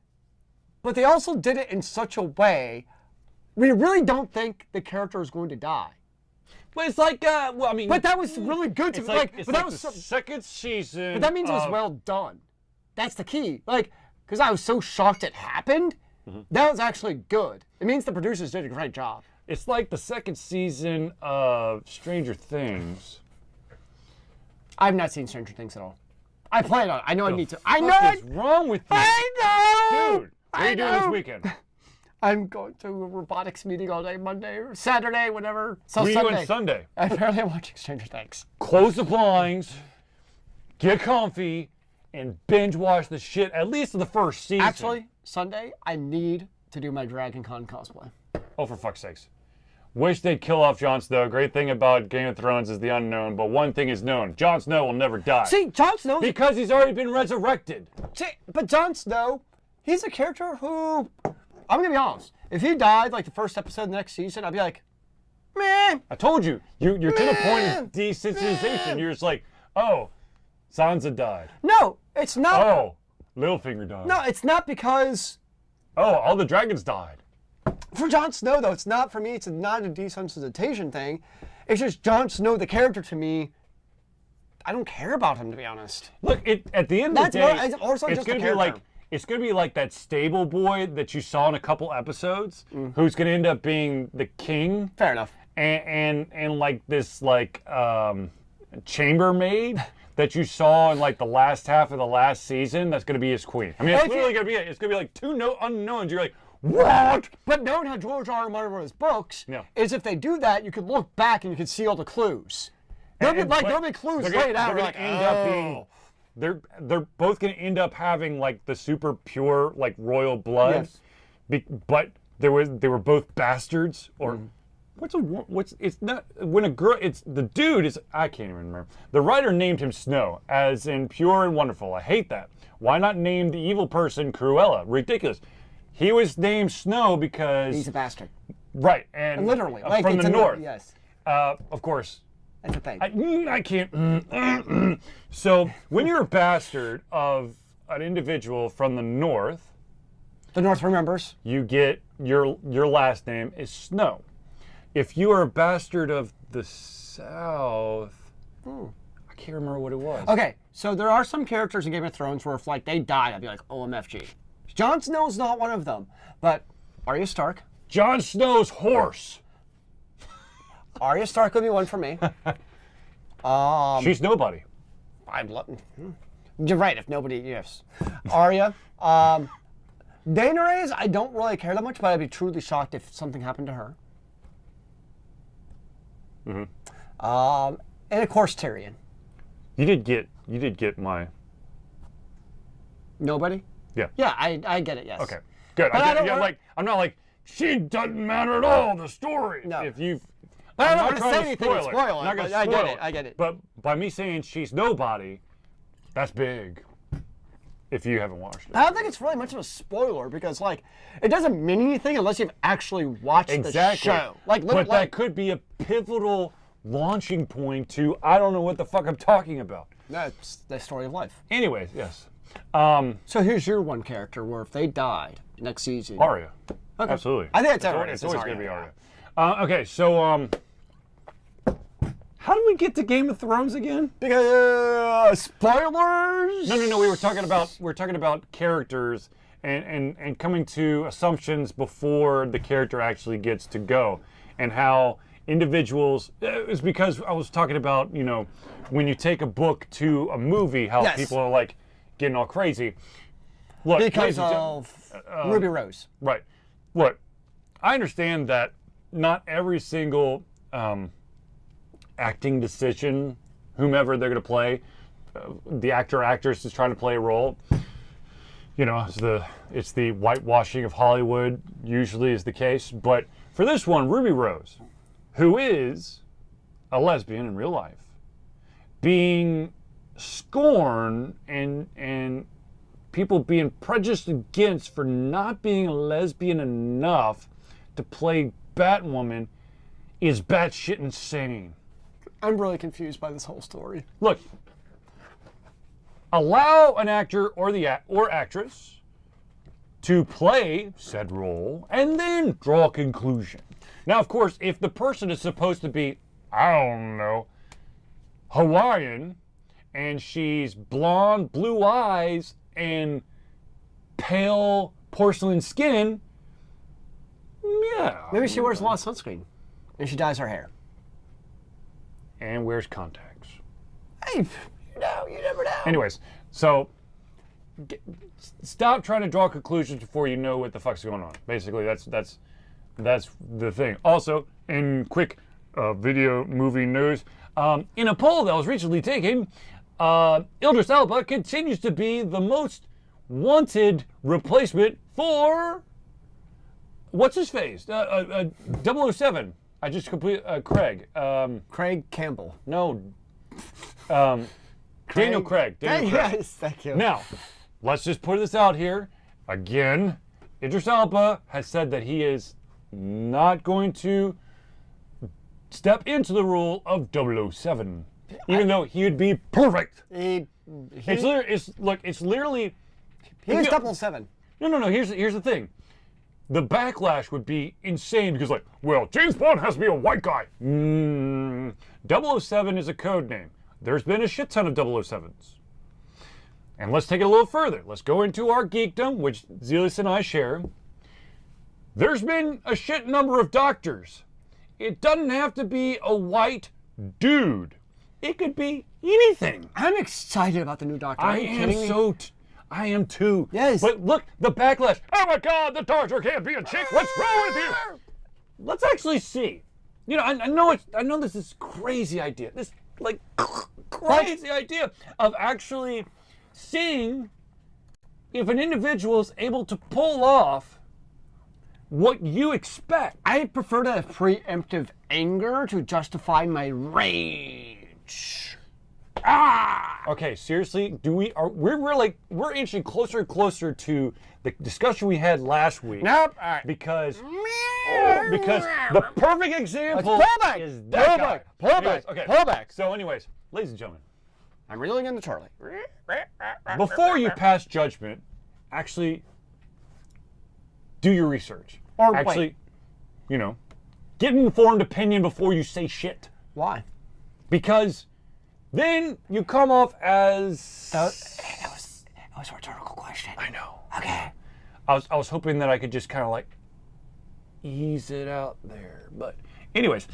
but they also did it in such a way we really don't think the character is going to die. But it's like, well, I mean, but that was really good to me. But that was the second season. But that means it was well done. That's the key. Like, because I was so shocked it happened. That was actually good. It means the producers did a great job. It's like the second season of Stranger Things. I've not seen Stranger Things at all. I plan on it. I know I need to. I know. What is wrong with you? I know. Dude, What are you doing this know. weekend? I'm going to a robotics meeting all day, Monday or Saturday, whatever. So What are you Sunday. doing Sunday? Apparently I'm watching Stranger Things. Close the blinds, get comfy, and binge watch the shit, at least of the first season. Actually, Sunday, I need to do my Dragon Con cosplay. Oh, for fuck's sakes. Wish they'd kill off Jon Snow. Great thing about Game of Thrones is the unknown, but one thing is known. Jon Snow will never die. See, Jon Snow... Because he's already been resurrected. See, but Jon Snow, he's a character who... I'm going to be honest. If he died like the first episode of the next season, I'd be like, man. I told you. You're to the point of desensitization. You're just like, oh, Sansa died. No, it's not. Oh, Littlefinger died. No, it's not because... Oh, all the dragons died. For Jon Snow, though, it's not for me. It's not a desensitization thing. It's just Jon Snow, the character, to me, I don't care about him, to be honest. Look, at the end of the day, That's also it's just a gonna be character. like it's gonna be like that stable boy that you saw in a couple episodes, who's gonna end up being the king, Fair enough. and like this chambermaid that you saw in like the last half of the last season. That's gonna be his queen. I mean, it's literally gonna be it. It's gonna be like two unknowns. You're like, what? But knowing how George R. R. Martin wrote his books, Yeah. is if they do that, you could look back and you could see all the clues. There'll be clues laid out. They're Like, gonna end up being. They're both gonna end up having like the super pure like royal blood, Yes. but they were both bastards or. It's not when a girl, it's the dude is, I can't even remember. The writer named him Snow, as in pure and wonderful. I hate that. Why not name the evil person Cruella? Ridiculous. He was named Snow because... he's a bastard. Right, and... Literally. Like, from it's the north. Yes. Of course. That's a thing. I can't... So, when you're a bastard of an individual from the north... The North remembers. You get, your last name is Snow. If you are a bastard of the South, I can't remember what it was. Okay, so there are some characters in Game of Thrones where if like they died, I'd be like, OMFG. Jon Snow's not one of them, but Arya Stark. Jon Snow's horse. Arya Stark would be one for me. She's nobody. You're right. If nobody, yes. Arya. Daenerys, I don't really care that much, but I'd be truly shocked if something happened to her. And of course Tyrion. You did get my. Nobody? Yeah. Yeah, I get it. Yes. Okay. Good. But I'm not like she doesn't matter at all. The story. No. If you've. I I'm don't not want to trying say to anything and spoil I'm not it. gonna But I spoil get it. I get it. But by me saying she's nobody, that's big. If you haven't watched it. I don't think it's really much of a spoiler because, like, it doesn't mean anything unless you've actually watched the show. But that could be a pivotal launching point to I don't know what the fuck I'm talking about. That's the story of life. Anyways, yes. So here's your one character where if they died next season. Arya. Okay. Absolutely. I think it's It's always going to be Arya. Okay, so how did we get to Game of Thrones again? Because spoilers. No. We were talking about characters and coming to assumptions before the character actually gets to go, and how individuals. It's because I was talking about when you take a book to a movie, how people are like getting all crazy. Look, because of Ruby Rose. Right. Look, I understand that not every single acting decision, whomever they're going to play, the actor or actress is trying to play a role. It's the whitewashing of Hollywood usually is the case. But for this one, Ruby Rose, who is a lesbian in real life, being scorned and people being prejudiced against for not being a lesbian enough to play Batwoman is batshit insane. I'm really confused by this whole story. Look, allow an actor or actress to play said role and then draw a conclusion. Now, of course, if the person is supposed to be, I don't know, Hawaiian, and she's blonde, blue eyes, and pale porcelain skin, yeah. Maybe she wears a lot of sunscreen and she dyes her hair. And wears contacts. Hey, you never know. Anyways, so stop trying to draw conclusions before you know what the fuck's going on. Basically, that's the thing. Also, in quick video movie news, in a poll that was recently taken, Idris Elba continues to be the most wanted replacement for what's his face? 007. I just completed Craig. Craig Campbell. No. Daniel Craig. Daniel Craig. Yes, thank you. Now, let's just put this out here. Again, Idris Elba has said that he is not going to step into the role of 007, even though he would be perfect. It's literally. He was 007. No. Here's the thing. The backlash would be insane because, like, well, James Bond has to be a white guy. 007 is a code name. There's been a shit ton of 007s. And let's take it a little further. Let's go into our geekdom, which Zealeus and I share. There's been a shit number of doctors. It doesn't have to be a white dude. It could be anything. I'm excited about the new Doctor. I am too. Yes. But look, the backlash. Oh my God, the Doctor can't be a chick. What's wrong with you? Let's actually see. You know, I know this is crazy idea. This like crazy idea of actually seeing if an individual is able to pull off what you expect. I prefer to have preemptive anger to justify my rage. Okay, seriously, we're inching closer and closer to the discussion we had last week. Nope. All right. Because the perfect example is that guy. Pull back. Okay. Pull back. So anyways, ladies and gentlemen, I'm reeling into Charlie. before you pass judgment, actually do your research. Or actually, wait. you know, get an informed opinion before you say shit. Why? Because then you come off as... That was a rhetorical question. I know. Okay. I was hoping that I could just kind of like ease it out there. But anyways,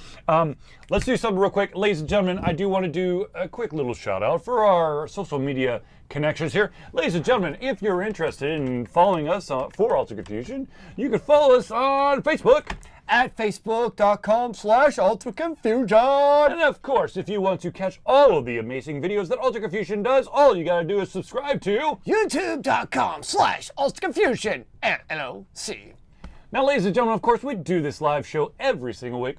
let's do something real quick. Ladies and gentlemen, I do want to do a quick little shout out for our social media connections here. Ladies and gentlemen, if you're interested in following us for Alter Confusion, you can follow us on Facebook. At facebook.com/ultraconfusion. And of course, if you want to catch all of the amazing videos that Alter Confusion does, all you gotta do is subscribe to youtube.com/ultraconfusion. LLC. Now, ladies and gentlemen, of course, we do this live show every single week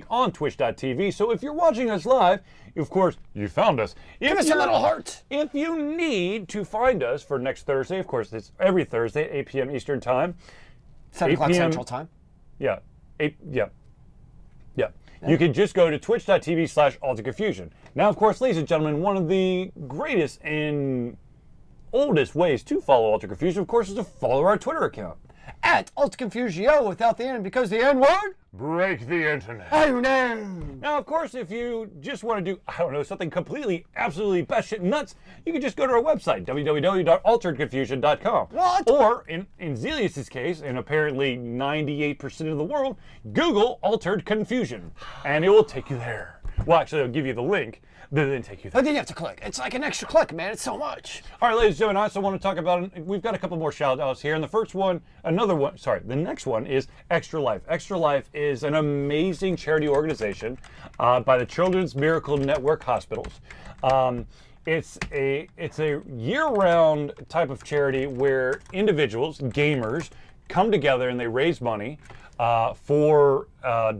on twitch.tv. So if you're watching us live, of course, you found us. Give us a little heart. If you need to find us for next Thursday, of course, it's every Thursday, 8 p.m. Eastern Time. 7 o'clock Central Time. Yeah. You can just go to twitch.tv/alterconfusion. Now, of course, ladies and gentlemen, one of the greatest and oldest ways to follow Alter Confusion, of course, is to follow our Twitter account. At AlterConfusio without the N, because the N word? Break the internet. Oh no. Now, of course, if you just want to do, I don't know, something completely, absolutely batshit nuts, you can just go to our website, www.alteredconfusion.com. What? Or, in Zealeus' case, and apparently 98% of the world, Google Altered Confusion, and it will take you there. Well, actually, it'll give you the link, then take you there. But then you have to click. It's like an extra click, man. It's so much. All right, ladies and gentlemen, I also want to talk about, we've got a couple more shout outs here. And the next one is Extra Life. Extra Life is an amazing charity organization by the Children's Miracle Network Hospitals. It's a year-round type of charity where individuals, gamers, come together and they raise money for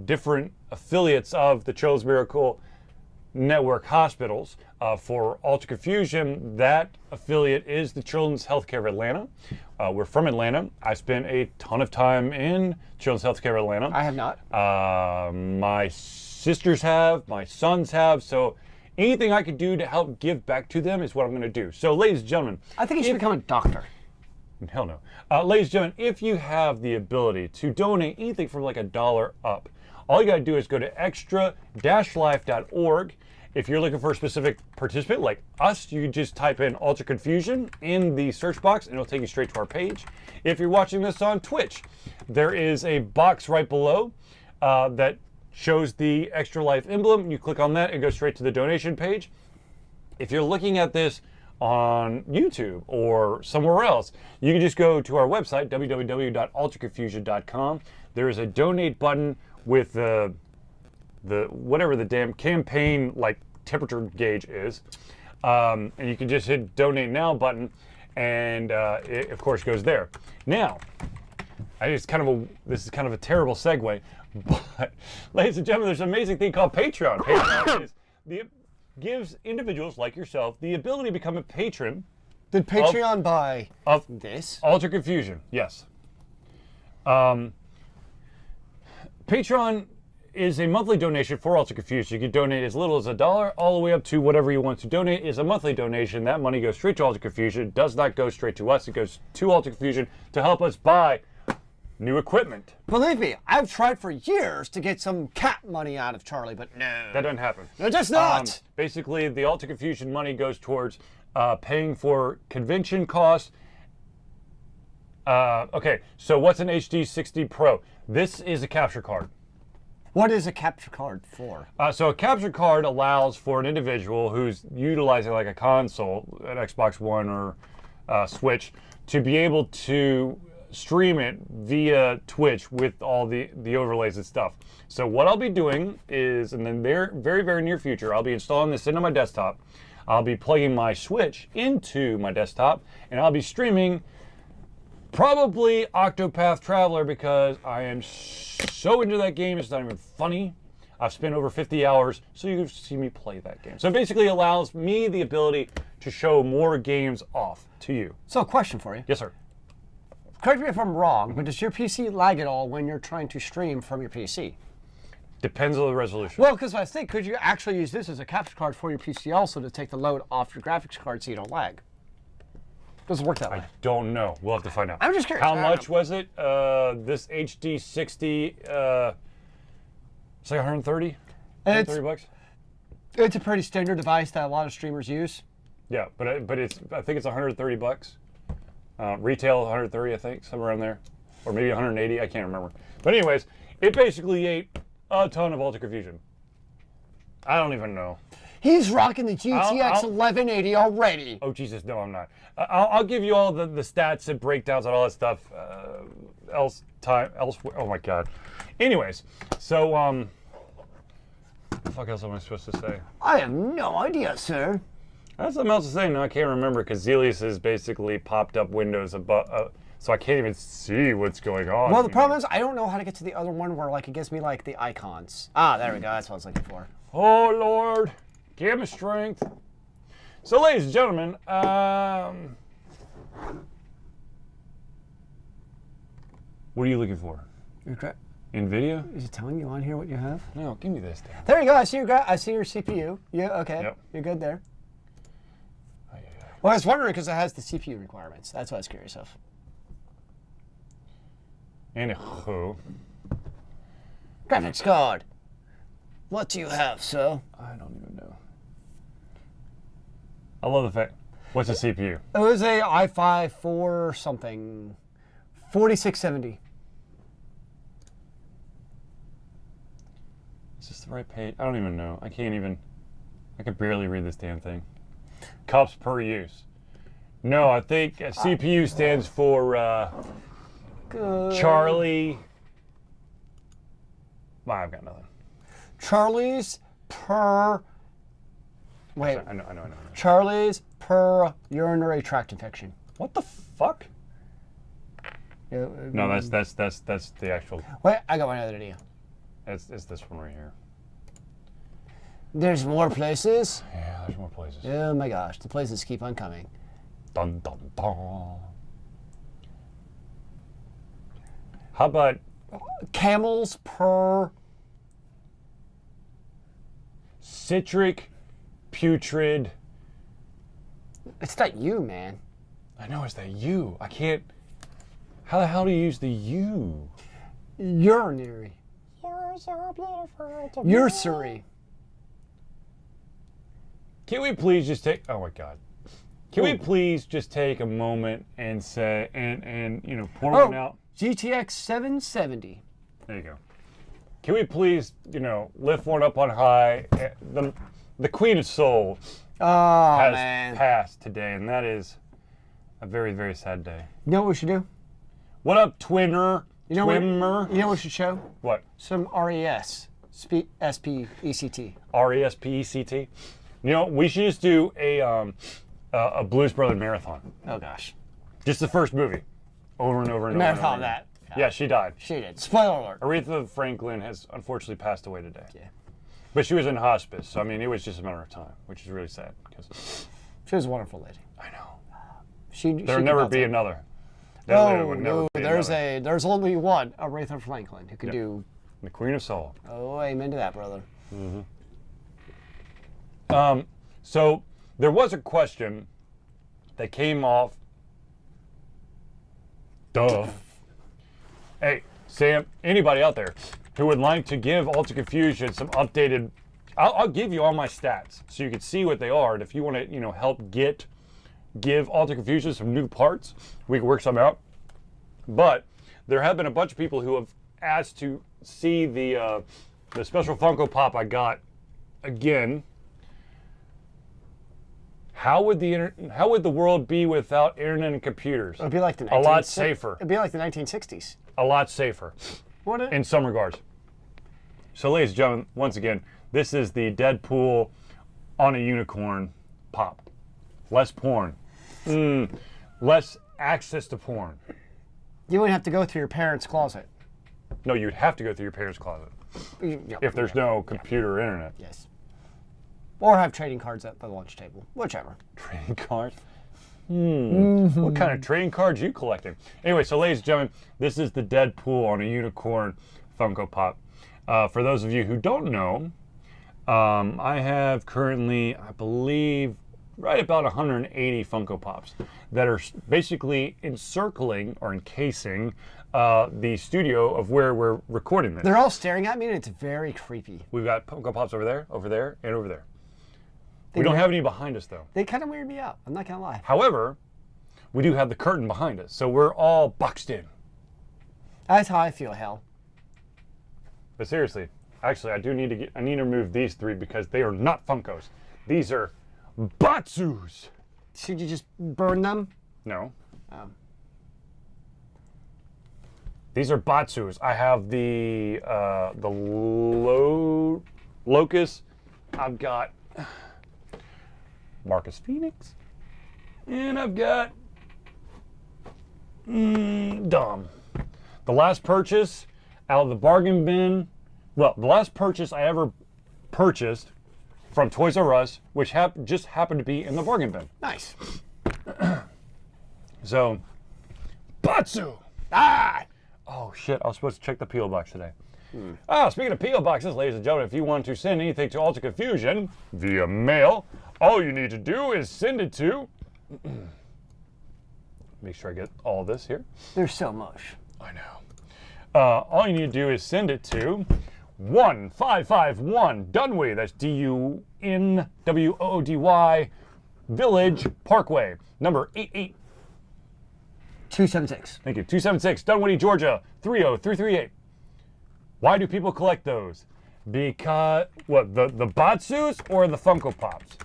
different affiliates of the Children's Miracle Network hospitals. For Alter Confusion, that affiliate is the Children's Healthcare of Atlanta. We're from Atlanta. I spent a ton of time in Children's Healthcare of Atlanta. I have not. My sisters have, my sons have, so anything I could do to help give back to them is what I'm going to do. So, ladies and gentlemen, I think you should become a doctor. Hell no. Ladies and gentlemen, if you have the ability to donate anything from like $1 up, all you got to do is go to extra-life.org. If you're looking for a specific participant like us, you just type in Alter Confusion in the search box and it'll take you straight to our page. If you're watching this on Twitch, there is a box right below that shows the Extra Life emblem. You click on that, it goes straight to the donation page. If you're looking at this on YouTube or somewhere else, you can just go to our website, www.alterconfusion.com. There is a donate button with the whatever the damn campaign like temperature gauge is, and you can just hit donate now button, and it of course goes there. Now, this is kind of a terrible segue, but ladies and gentlemen, there's an amazing thing called Patreon. Patreon gives individuals like yourself the ability to become a patron. Did Patreon buy this? Alter Confusion, yes. Patreon is a monthly donation for Alter Confusion. You can donate as little as $1 all the way up to whatever you want to donate. Is a monthly donation. That money goes straight to Alter Confusion. Does not go straight to us. It goes to Alter Confusion to help us buy new equipment. Believe me, I've tried for years to get some cat money out of Charlie, but no. That doesn't happen. No, just not. Basically, the Alter Confusion money goes towards paying for convention costs. Okay, so what's an HD60 Pro? This is a capture card. What is a capture card for? So a capture card allows for an individual who's utilizing like a console, an Xbox One or Switch, to be able to stream it via Twitch with all the overlays and stuff. So what I'll be doing is, in the very, very near future, I'll be installing this into my desktop. I'll be plugging my Switch into my desktop, and I'll be streaming probably Octopath Traveler because I am so into that game, it's not even funny. I've spent over 50 hours, so you can see me play that game. So it basically allows me the ability to show more games off to you. So a question for you. Yes, sir. Correct me if I'm wrong, but does your PC lag at all when you're trying to stream from your PC? Depends on the resolution. Well, because I think, could you actually use this as a capture card for your PC also to take the load off your graphics card so you don't lag? Does it work that way? I don't know. We'll have to find out. I'm just curious. How much was it? This HD60, it's like 130? 130 bucks? It's a pretty standard device that a lot of streamers use. Yeah, but it's, I think it's 130 bucks. Retail 130, I think, somewhere around there. Or maybe 180, I can't remember. But anyways, it basically ate a ton of Alter Confusion. I don't even know. He's rocking the GTX 1180 already. Oh, Jesus, no, I'm not. I'll give you all the stats and breakdowns and all that stuff elsewhere. Oh, my God. Anyways, so, what the fuck else am I supposed to say? I have no idea, sir. I have something else to say. No, I can't remember because Zealeus has basically popped up windows above, so I can't even see what's going on. Well, the problem is I don't know how to get to the other one where like it gives me like the icons. Ah, there we go. That's what I was looking for. Oh, Lord. Give me strength. So, ladies and gentlemen, what are you looking for? Okay. In video? Is it telling you on here what you have? No, give me this thing. There you go. I see your CPU. Yeah, okay. Yep. You're good there. Well, I was wondering because it has the CPU requirements. That's what I was curious of. Anywho. Graphics card. What do you have, sir? I don't even know. I love the fact. What's the CPU? It was a i5 4 something. 4670. Is this the right page? I don't even know. I can barely read this damn thing. Cups per use. No, I think CPU stands for Charlie. Well, I've got nothing. Charlie's per. Wait. I know. Charlie's per urinary tract infection. What the fuck? Yeah, no, that's the actual. Wait, I got one other idea. It's this one right here. There's more places. Yeah, there's more places. Oh my gosh, the places keep on coming. Dun dun dun. How about camels per citric putrid? It's not you, man. I know it's that U. I can't. How the hell do you use the U? Urinary. Ursary. Can we please just take? Oh my God. Can we please just take a moment and say and you know pour one out? GTX 770. There you go. Can we please lift one up on high? The Queen of Soul, Oh, has man. passed today, and that is a very, very sad day. You know what we should do? What up, Twinner? You know Twimmer? You know what we should show? What? Some RES. S-P-E-C-T. RESPECT? You know, we should just do a Blues Brothers marathon. Oh, gosh. Just the first movie. Over and over and over. Marathon and over. that. Yeah, she died. She did. Spoiler alert. Aretha Franklin has unfortunately passed away today. Yeah. But she was in hospice, so I mean, it was just a matter of time, which is really sad. Because She was a wonderful lady. I know. There'll Never be another. No, there's only one, Aretha Franklin, who could do. The Queen of Soul. Oh, amen to that, brother. So there was a question that came off. Duh. Hey, Sam, anybody out there who would like to give Alta Confusion some updated, I'll give you all my stats so you can see what they are. And if you want to, help give Alta Confusion some new parts, we can work some out. But there have been a bunch of people who have asked to see the special Funko Pop I got again. How would the world be without internet and computers? It'd be like the a lot safer. It'd be like the 1960s. A lot safer. In some regards. So, ladies and gentlemen, once again, this is the Deadpool on a unicorn pop. Less porn. Less access to porn. You wouldn't have to go through your parents' closet. No, you'd have to go through your parents' closet if there's no computer or internet. Yes. Or have trading cards at the lunch table. Whichever. Trading cards? What kind of trading cards are you collecting? Anyway, so ladies and gentlemen, this is the Deadpool on a unicorn Funko Pop. For those of you who don't know, I have currently, I believe, right about 180 Funko Pops that are basically encircling or encasing the studio of where we're recording this. They're all staring at me and it's very creepy. We've got Funko Pops over there, and over there. We don't have any behind us, though. They kind of weird me out. I'm not going to lie. However, we do have the curtain behind us, so we're all boxed in. That's how I feel, hell. But seriously, actually, I need to remove these three because they are not Funkos. These are Batsus. Should you just burn them? No. These are Batsus. I have the Locust. I've got Marcus Phoenix, and I've got Dom. The last purchase out of the bargain bin, well, the last purchase I ever purchased from Toys R Us, which just happened to be in the bargain bin. Nice. So, Batsu! Ah! Oh shit, I was supposed to check the P.O. box today. Speaking of P.O. boxes, ladies and gentlemen, if you want to send anything to Alta Confusion via mail, all you need to do is send it to... Make sure I get all this here. There's so much. I know. All you need to do is send it to 1551 Dunwoody, that's Dunwoody, Village Parkway, number 276. Thank you. 276 Dunwoody, Georgia, 30338. Why do people collect those? Because, what, the Batsus or the Funko Pops?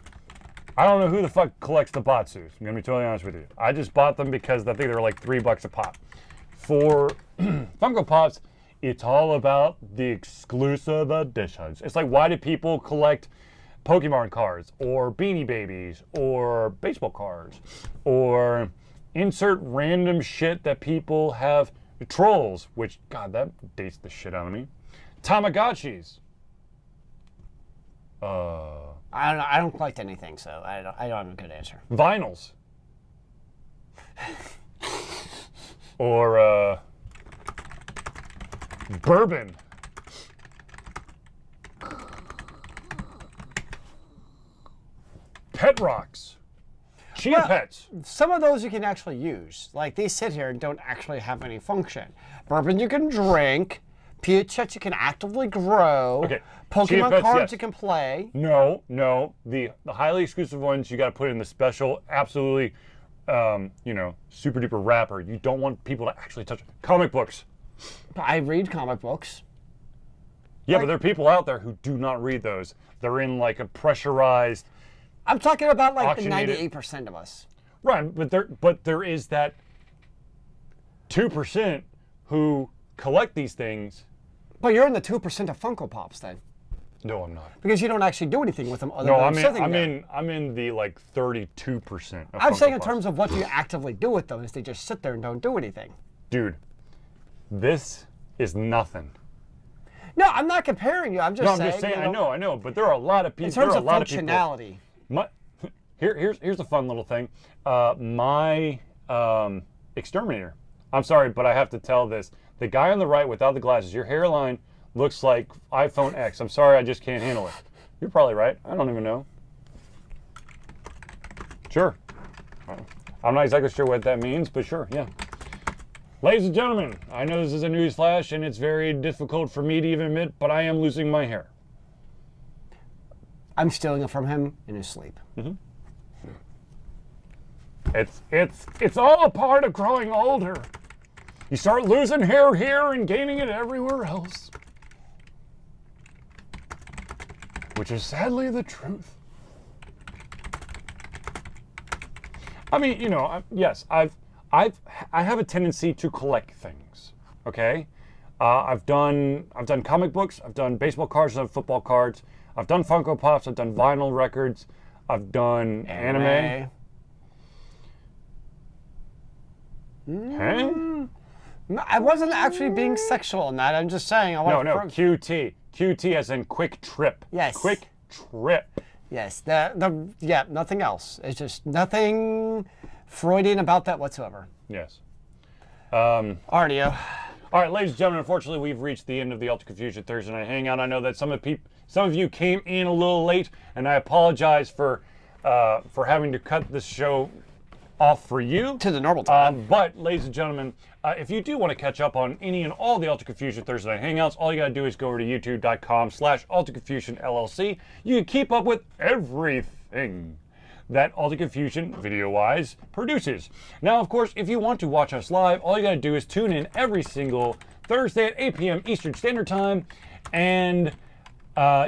I don't know who the fuck collects the Batsus. I'm going to be totally honest with you. I just bought them because I think they were like $3 a pop. For Funko Pops, it's all about the exclusive editions. It's like, why do people collect Pokemon cards or Beanie Babies or baseball cards or insert random shit that people have? Trolls, which, God, that dates the shit out of me. Tamagotchis. I don't collect anything, so I don't have a good answer. Vinyls. Or, bourbon. Pet rocks. Chia Pets. Some of those you can actually use. Like, these sit here and don't actually have any function. Bourbon you can drink. Chia you can actively grow. Okay. Pokemon Pets, cards yes. you can play. No. The highly exclusive ones you got to put in the special, absolutely, super duper wrapper. You don't want people to actually touch comic books. I read comic books. Yeah, but there are people out there who do not read those. They're in like a pressurized. I'm talking about like the auctionate it. 98% of us. Right, but there is that 2% who collect these things. But you're in the 2% of Funko Pops then. No, I'm not. Because you don't actually do anything with them other No, than sitting I'm there. in the like 32%. I'm saying in terms of what do you actively do with them is they just sit there and don't do anything. Dude, this is nothing. No, I'm not comparing you. I'm just saying. I'm just saying. I know, but there are a lot of people. In terms there are of a lot functionality. Of people, here's a fun little thing. My exterminator. I'm sorry, but I have to tell this. The guy on the right without the glasses, your hairline looks like iPhone X. I'm sorry, I just can't handle it. You're probably right. I don't even know. Sure. I'm not exactly sure what that means, but sure, yeah. Ladies and gentlemen, I know this is a news flash and it's very difficult for me to even admit, but I am losing my hair. I'm stealing it from him in his sleep. Mm-hmm. It's all a part of growing older. You start losing hair here and gaining it everywhere else. Which is sadly the truth. I mean, you know, yes, I have a tendency to collect things. Okay, I've done comic books, I've done baseball cards, I've done football cards, I've done Funko Pops, I've done vinyl records, I've done anime. Hey? No, I wasn't actually being sexual in that. I'm just saying. No, QT. QT as in quick trip. Yes. Quick trip. Yes. Yeah, nothing else. It's just nothing Freudian about that whatsoever. Yes. Artio. All right, ladies and gentlemen, unfortunately, we've reached the end of the Ultra Confusion Thursday Night Hangout. I know that some of you came in a little late, and I apologize for having to cut this show off for you. To the normal time. But, ladies and gentlemen, if you do want to catch up on any and all the Ultra Confusion Thursday Night Hangouts, all you got to do is go over to youtube.com/UltraConfusionLLC. You can keep up with everything that Ultra Confusion, video-wise, produces. Now, of course, if you want to watch us live, all you got to do is tune in every single Thursday at 8 p.m. Eastern Standard Time, and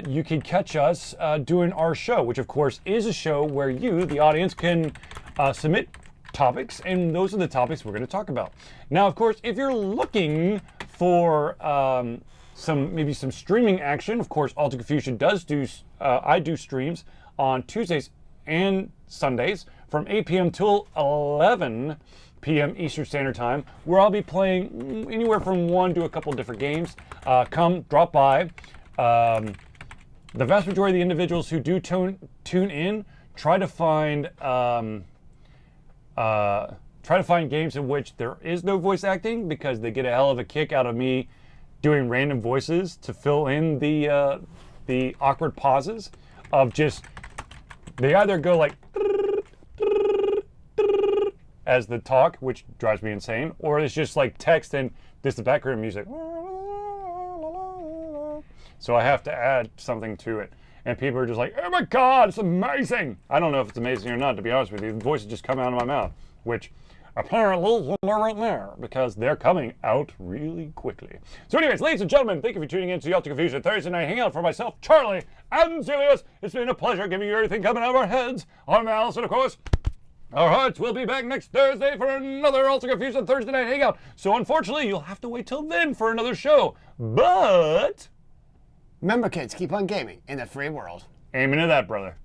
you can catch us doing our show, which, of course, is a show where you, the audience, can submit topics, and those are the topics we're going to talk about. Now, of course, if you're looking for maybe some streaming action, of course, Ultra Confusion does do. I do streams on Tuesdays and Sundays from 8 p.m. till 11 p.m. Eastern Standard Time, where I'll be playing anywhere from one to a couple different games. Come drop by. The vast majority of the individuals who do tune in try to find games in which there is no voice acting, because they get a hell of a kick out of me doing random voices to fill in the awkward pauses of just, they either go like as the talk, which drives me insane, or it's just like text and this the background music. So I have to add something to it. And people are just like, oh my God, it's amazing. I don't know if it's amazing or not, to be honest with you. The voices just come out of my mouth, which apparently they're right there, because they're coming out really quickly. So anyways, ladies and gentlemen, thank you for tuning in to the Ultra Confusion Thursday Night Hangout. For myself, Charlie, and Zealeus, it's been a pleasure giving you everything coming out of our heads, our mouths, and of course, our hearts. Will be back next Thursday for another Ultra Confusion Thursday Night Hangout. So unfortunately, you'll have to wait till then for another show. But remember, kids, keep on gaming in the free world. amen to that, brother.